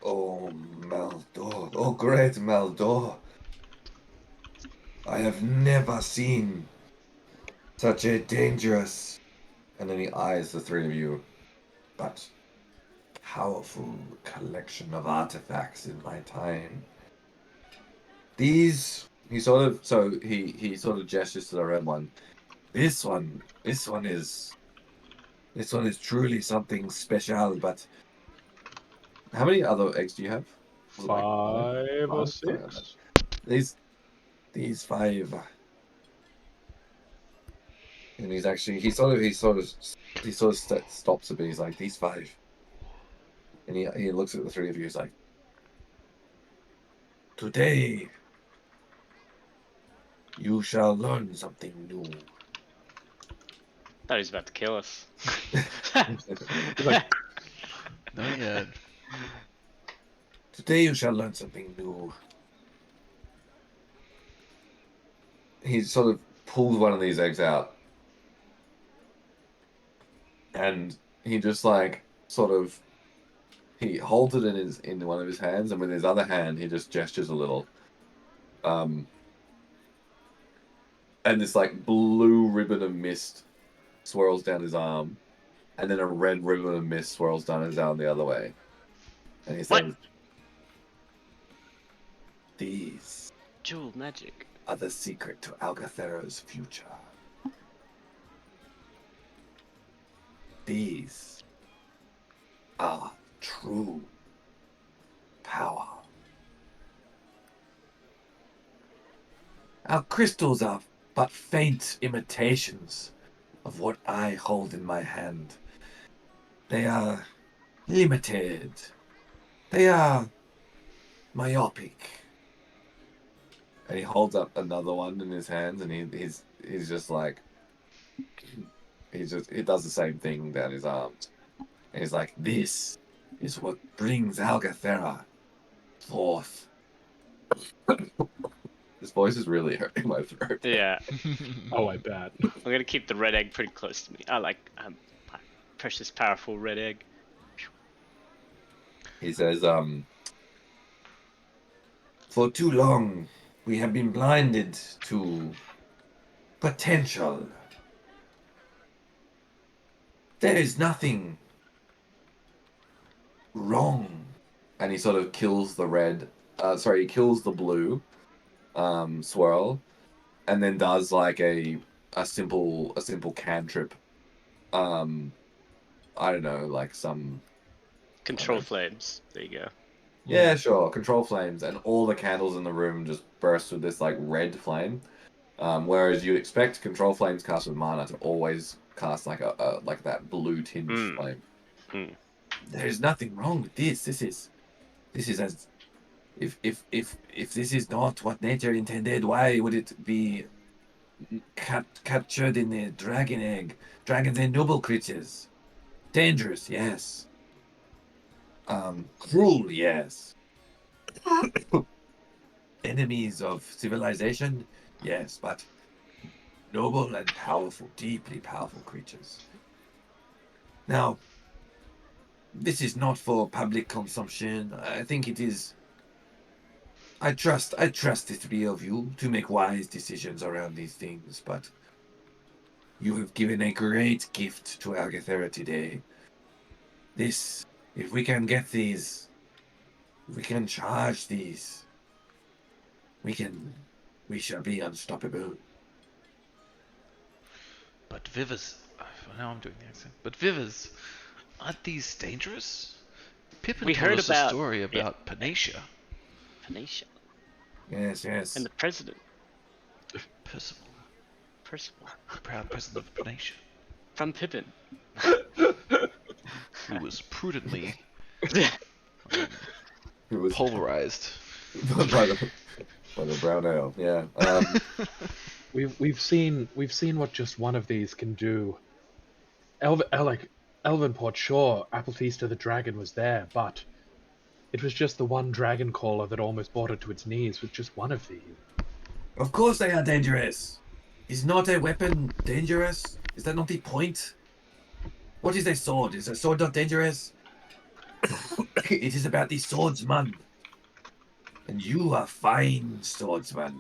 Speaker 5: Oh Maldor. Oh great Maldor. I have never seen such a dangerous,
Speaker 3: And then he eyes the three of you.
Speaker 5: but powerful collection of artifacts in my time.
Speaker 3: These he sort of gestures to the red one.
Speaker 5: This one is truly something special, but
Speaker 3: How many other eggs do you have? Was it like
Speaker 4: 5 or
Speaker 3: five? Something like
Speaker 4: 6.
Speaker 5: these five.
Speaker 3: And he sort of stops a bit. He's like, these five. And he looks at the three of you. He's like,
Speaker 5: Today you shall learn something new.
Speaker 2: Thought he was about to kill us.
Speaker 4: He's like,
Speaker 1: Not yet.
Speaker 5: Today you shall learn something new.
Speaker 3: he sort of pulls one of these eggs out. And he just like sort of he holds it in one of his hands, and with his other hand he just gestures a little. And this like blue ribbon of mist swirls down his arm, and then a red ribbon of mist swirls down his arm the other way. And he
Speaker 2: What?
Speaker 3: says,
Speaker 5: These
Speaker 2: Jewel magic.
Speaker 5: are the secret to Algathera's future. These are true power. Our crystals are but faint imitations of what I hold in my hand. They are limited. They are myopic.
Speaker 3: and he holds up another one in his hands, and he's just like, he does the same thing down his arms. And he's like, this is what brings Algathera forth. His voice is really hurting my throat.
Speaker 2: Yeah,
Speaker 4: Oh, I bet.
Speaker 2: I'm gonna keep the red egg pretty close to me. I like my precious, powerful red egg.
Speaker 3: He says, for too long, we have been blinded to potential. There is nothing wrong. And he sort of kills the he kills the blue swirl, and then does like a simple cantrip. I don't know, like some
Speaker 2: Control flames. There you go.
Speaker 3: yeah, sure, control flames, and all the candles in the room just burst with this like red flame. Whereas you'd expect control flames cast with mana to always cast like a like that blue tinge flame. There is nothing wrong with this. This is as if this is not what nature intended, why would it be captured in the dragon egg? Dragons are noble creatures. Dangerous, yes. Cruel, yes. Enemies of civilization, yes, but noble and powerful, deeply powerful creatures. Now, this is not for public consumption. I think it is. I trust the three of you to make wise decisions around these things, but you have given a great gift to Algathera today. This, if we can get these, if we can charge these, we shall be unstoppable.
Speaker 1: But Vivas, now I'm doing the accent. But Vivas, aren't these dangerous? Pippin
Speaker 2: We
Speaker 1: told
Speaker 2: heard
Speaker 1: us
Speaker 2: about-
Speaker 1: a story about Panatia.
Speaker 2: Panatia.
Speaker 3: Yes, yes.
Speaker 2: And the president.
Speaker 1: Percival,
Speaker 2: Percival.
Speaker 1: the proud president of Panatia,
Speaker 2: From Pippin.
Speaker 1: who was prudently
Speaker 3: Who was
Speaker 1: pulverized.
Speaker 3: by the brown ale? Yeah.
Speaker 4: We've seen what just one of these can do. Elvenport, sure, Apple Feast of the Dragon was there, but it was just the one dragon caller that almost brought it to its knees with just one of these.
Speaker 3: Of course they are dangerous. Is not a weapon dangerous? Is that not the point? What is a sword? Is a sword not dangerous? It is about the swordsman. And you are fine swordsman.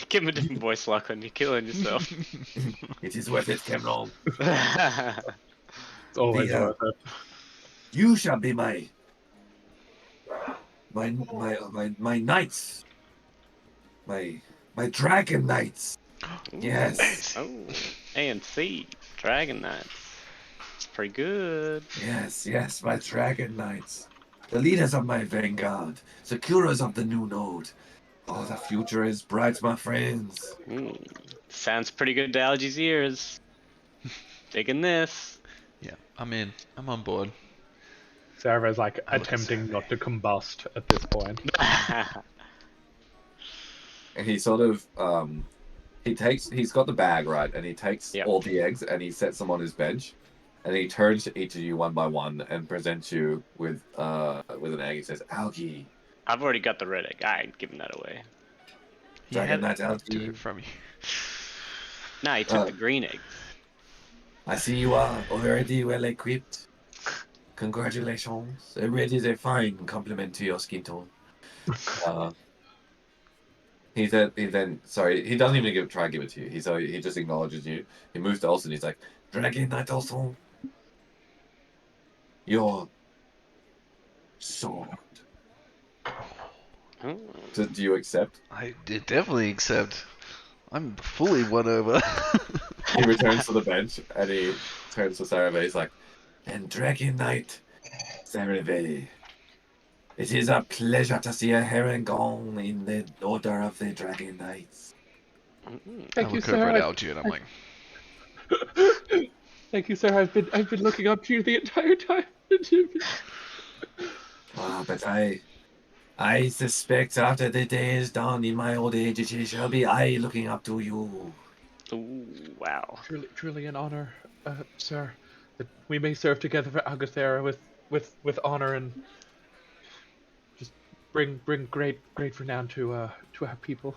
Speaker 2: Give him a different voice lock on you, killing yourself.
Speaker 3: It is worth it, Cameron.
Speaker 4: It's always
Speaker 3: The,
Speaker 4: worth it.
Speaker 3: You shall be my knights. My dragon knights. Yes.
Speaker 2: Oh, ANC. Dragon Knights. It's pretty good.
Speaker 3: Yes, my dragon knights. The leaders of my vanguard. Securers of the new node. Oh, the future is bright, my friends.
Speaker 2: Sounds pretty good to Algy's ears. Digging this.
Speaker 1: Yeah, I'm in. I'm on board.
Speaker 4: Sarah's like
Speaker 1: I look at
Speaker 4: attempting
Speaker 1: Sarah.
Speaker 4: not to combust at this point.
Speaker 3: And he sort of he's got the bag, right? And he takes
Speaker 2: Yep.
Speaker 3: all the eggs and he sets them on his bench. And he turns to each of you one by one and presents you with an egg. He says, Algae.
Speaker 2: I've already got the red egg. I ain't giving that away.
Speaker 1: He
Speaker 3: Dragon
Speaker 1: had
Speaker 3: Knight
Speaker 1: it, took
Speaker 3: Algae.
Speaker 1: it from you.
Speaker 2: Nah, he took the green egg.
Speaker 3: I see you are already well equipped. Congratulations. Red is a fine compliment to your skin tone. He doesn't even try and give it to you. He just acknowledges you. He moves to Olsen. He's like, Dragon Knight Olsen, your sword.
Speaker 2: Oh.
Speaker 3: Do you accept?
Speaker 1: I did definitely accept. I'm fully won over.
Speaker 3: He returns to the bench and he turns to Sarave. He's like, and Dragon Knight Sarave, it is a pleasure to see a Herringon in the order of the Dragon Knights.
Speaker 1: I
Speaker 4: Thank you,
Speaker 1: look over
Speaker 4: sir.
Speaker 1: at Algie and I'm like,
Speaker 4: Thank you, sir. I've been looking up to you the entire time.
Speaker 3: Ah, but I
Speaker 5: I suspect after the day is done in my old age, it shall be I looking up to you.
Speaker 2: Ooh, wow.
Speaker 4: Truly an honor, sir, that we may serve together for Agathera with honor and just bring great renown to our people.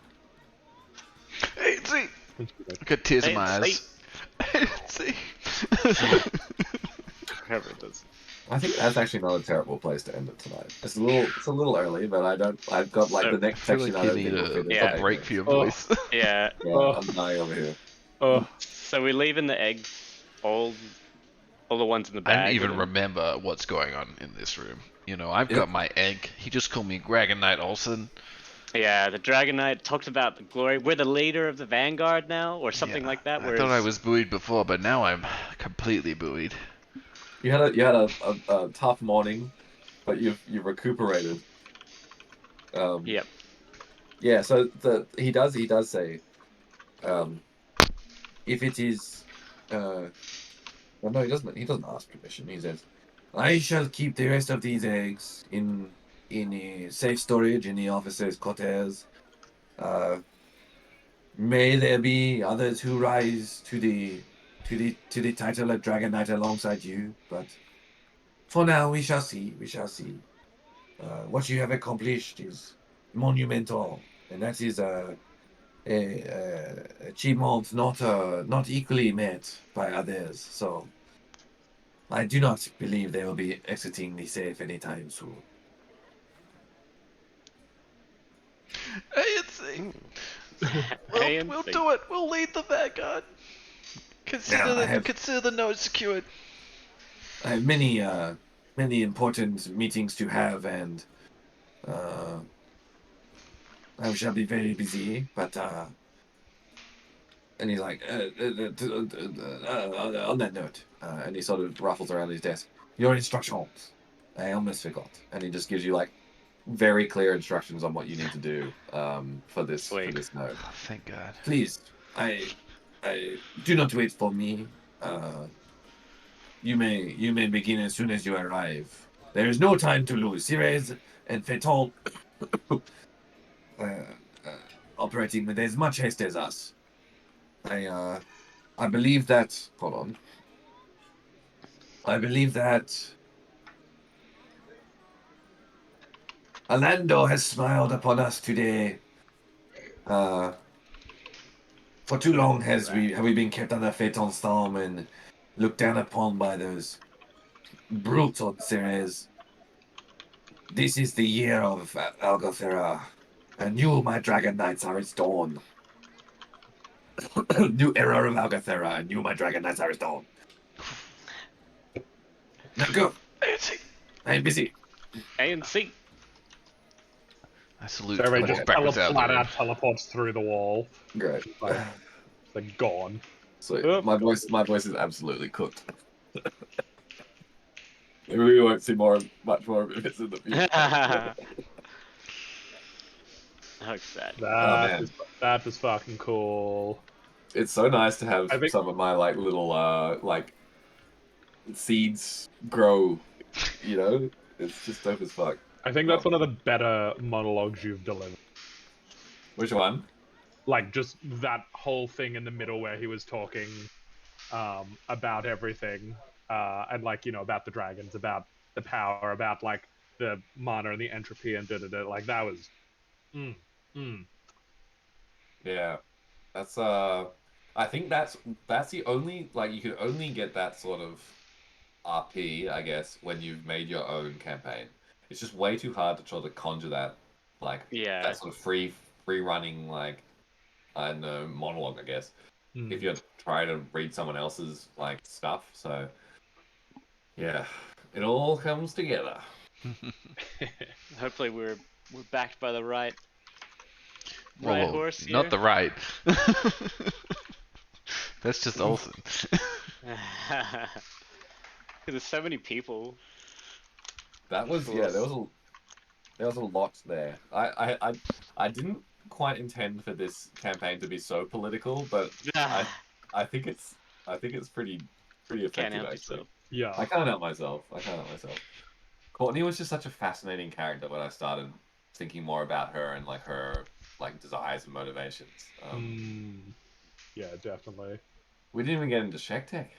Speaker 1: Hey, see,
Speaker 4: Thank you, Lord.
Speaker 1: I got tears in
Speaker 2: Hey,
Speaker 1: my
Speaker 2: see.
Speaker 1: eyes. See.
Speaker 2: Whatever it is.
Speaker 3: I think that's actually not a terrible place to end it tonight. It's a little early, but I've got like
Speaker 2: So-
Speaker 3: the
Speaker 1: I
Speaker 3: next
Speaker 1: feel
Speaker 3: section
Speaker 1: like
Speaker 3: I
Speaker 1: you
Speaker 3: don't
Speaker 1: need
Speaker 3: think will fit into
Speaker 2: Yeah.
Speaker 1: a
Speaker 3: 8
Speaker 1: break for
Speaker 3: minutes.
Speaker 1: your
Speaker 4: Oh.
Speaker 1: voice.
Speaker 2: Yeah.
Speaker 3: Yeah,
Speaker 4: Oh.
Speaker 3: I'm dying over here.
Speaker 4: Oh,
Speaker 2: So we leave in the eggs, all the ones in the
Speaker 1: I
Speaker 2: bag.
Speaker 1: don't even
Speaker 2: and then-
Speaker 1: remember what's going on in this room. You know, I've
Speaker 3: Yep.
Speaker 1: got my egg. He just called me Dragon Knight Olsen.
Speaker 2: Yeah, the Dragon Knight talked about the glory. We're the leader of the Vanguard now, or something
Speaker 1: Yeah,
Speaker 2: like that.
Speaker 1: I
Speaker 2: Whereas,
Speaker 1: thought I was buoyed before, but now I'm completely buoyed.
Speaker 3: You had a tough morning, but you've recuperated. Um,
Speaker 2: Yep.
Speaker 3: yeah. So he does say, um, if it is, well, no, he doesn't ask permission. He says, I shall keep the rest of these eggs in a safe storage in the officer's quarters. Uh, may there be others who rise to the title of Dragon Knight alongside you, but for now we shall see. We shall see. What you have accomplished is monumental, and that is a achievement not equally met by others. So I do not believe they will be exiting the safe anytime soon.
Speaker 1: ANC.
Speaker 2: A and
Speaker 1: We'll
Speaker 2: C.
Speaker 1: do it. We'll lead the Vanguard.
Speaker 3: Now
Speaker 1: Consider the node secured.
Speaker 3: I have many important meetings to have, and uh, I shall be very busy. But and he's like, on that note, and he sort of ruffles around his desk. Your instructions. I almost forgot, and he just gives you like very clear instructions on what you need to do for this
Speaker 2: Sweet.
Speaker 3: node.
Speaker 1: Oh, thank God.
Speaker 3: Please, I do not wait for me. You may begin as soon as you arrive. There is no time to lose. Sires and Feton uh, uh, operating with as much haste as us. I believe that. Hold on. I believe that Orlando has smiled upon us today. Uh, for too long have we been kept under Phaeton's thumb and looked down upon by those brutes on Ceres. This is the year of Algothera, and you, my Dragon Knights, are its dawn. New era of Algothera, and you, my Dragon Knights, are its dawn. Now go.
Speaker 1: ANC.
Speaker 3: I am busy.
Speaker 2: A and C.
Speaker 1: I salute
Speaker 4: Survey
Speaker 1: and
Speaker 4: just
Speaker 1: walk backwards out of the
Speaker 4: flat
Speaker 1: room.
Speaker 4: out teleports through the wall.
Speaker 3: Great.
Speaker 4: Like, they're gone.
Speaker 3: So
Speaker 2: Oop.
Speaker 3: my voice is absolutely cooked. Maybe we won't see much more of this in the future.
Speaker 2: How sad.
Speaker 3: man.
Speaker 4: That is fucking cool.
Speaker 3: It's so nice to have
Speaker 4: I think-
Speaker 3: some of my like little like seeds grow. You know, it's just dope as fuck.
Speaker 4: I think that's one of the better monologues you've delivered.
Speaker 3: Which one?
Speaker 4: Like just that whole thing in the middle where he was talking about everything, and like, you know, about the dragons, about the power, about like the mana and the entropy and da-da-da. Like that was
Speaker 3: Yeah, that's I think that's the only like you can only get that sort of RP, I guess, when you've made your own campaign. It's just way too hard to try to conjure that like
Speaker 2: Yeah.
Speaker 3: that sort of free running like I don't know monologue, I guess. If you're trying to read someone else's like stuff, so yeah, it all comes together.
Speaker 2: Hopefully we're backed by the right
Speaker 1: Whoa,
Speaker 2: horse here.
Speaker 1: not the right. That's just Olsen.
Speaker 2: There's so many people.
Speaker 3: That was yeah, there was a lot there. I didn't quite intend for this campaign to be so political, but I think it's pretty
Speaker 2: Can't
Speaker 3: effective
Speaker 2: help
Speaker 3: actually.
Speaker 2: yourself.
Speaker 4: yeah.
Speaker 3: I can't help myself. Courtney was just such a fascinating character when I started thinking more about her and like her like desires and motivations.
Speaker 4: Yeah, definitely.
Speaker 3: We didn't even get into Shek Tech.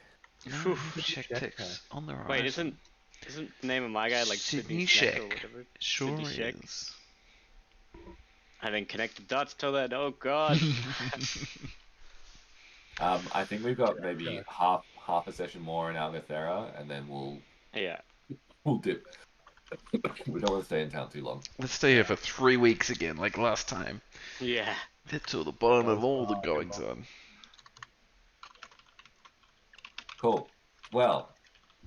Speaker 1: No,
Speaker 2: Phew.
Speaker 1: check text on the right.
Speaker 2: Wait, isn't the name of my guy like
Speaker 1: Sydney
Speaker 2: Sydney Sheck or
Speaker 1: Sheck.
Speaker 2: whatever?
Speaker 1: Sure
Speaker 2: Sydney Sheck.
Speaker 1: is.
Speaker 2: I didn't connect the dots till then. Oh god.
Speaker 3: I think we've got
Speaker 4: Yeah,
Speaker 3: maybe
Speaker 4: okay.
Speaker 3: half a session more in Algathera, and then
Speaker 2: Yeah.
Speaker 3: we'll dip. We don't want to stay in town too long.
Speaker 1: Let's stay here for 3 weeks again, like last time.
Speaker 2: Yeah.
Speaker 1: Get to the bottom of
Speaker 4: That was
Speaker 1: all the
Speaker 4: far,
Speaker 1: goings
Speaker 4: yeah.
Speaker 1: on.
Speaker 3: Cool. Well,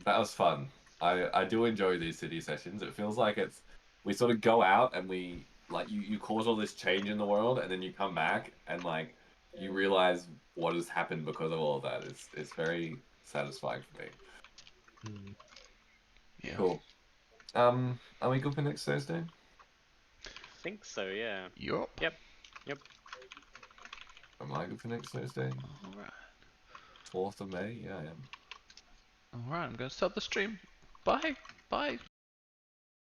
Speaker 3: that was fun. I do enjoy these city sessions. It feels like we sort of go out and we like you cause all this change in the world, and then you come back and like you realize what has happened because of all of that. It's very satisfying for me.
Speaker 4: Hmm.
Speaker 1: Yeah.
Speaker 3: Cool. Are we good for next Thursday?
Speaker 2: Think so, yeah.
Speaker 1: Yup.
Speaker 2: Yep.
Speaker 3: Am I good for next Thursday?
Speaker 1: Alright.
Speaker 3: 4th of May? Yeah, I am.
Speaker 1: Alright, I'm gonna stop the stream. Bye. Bye.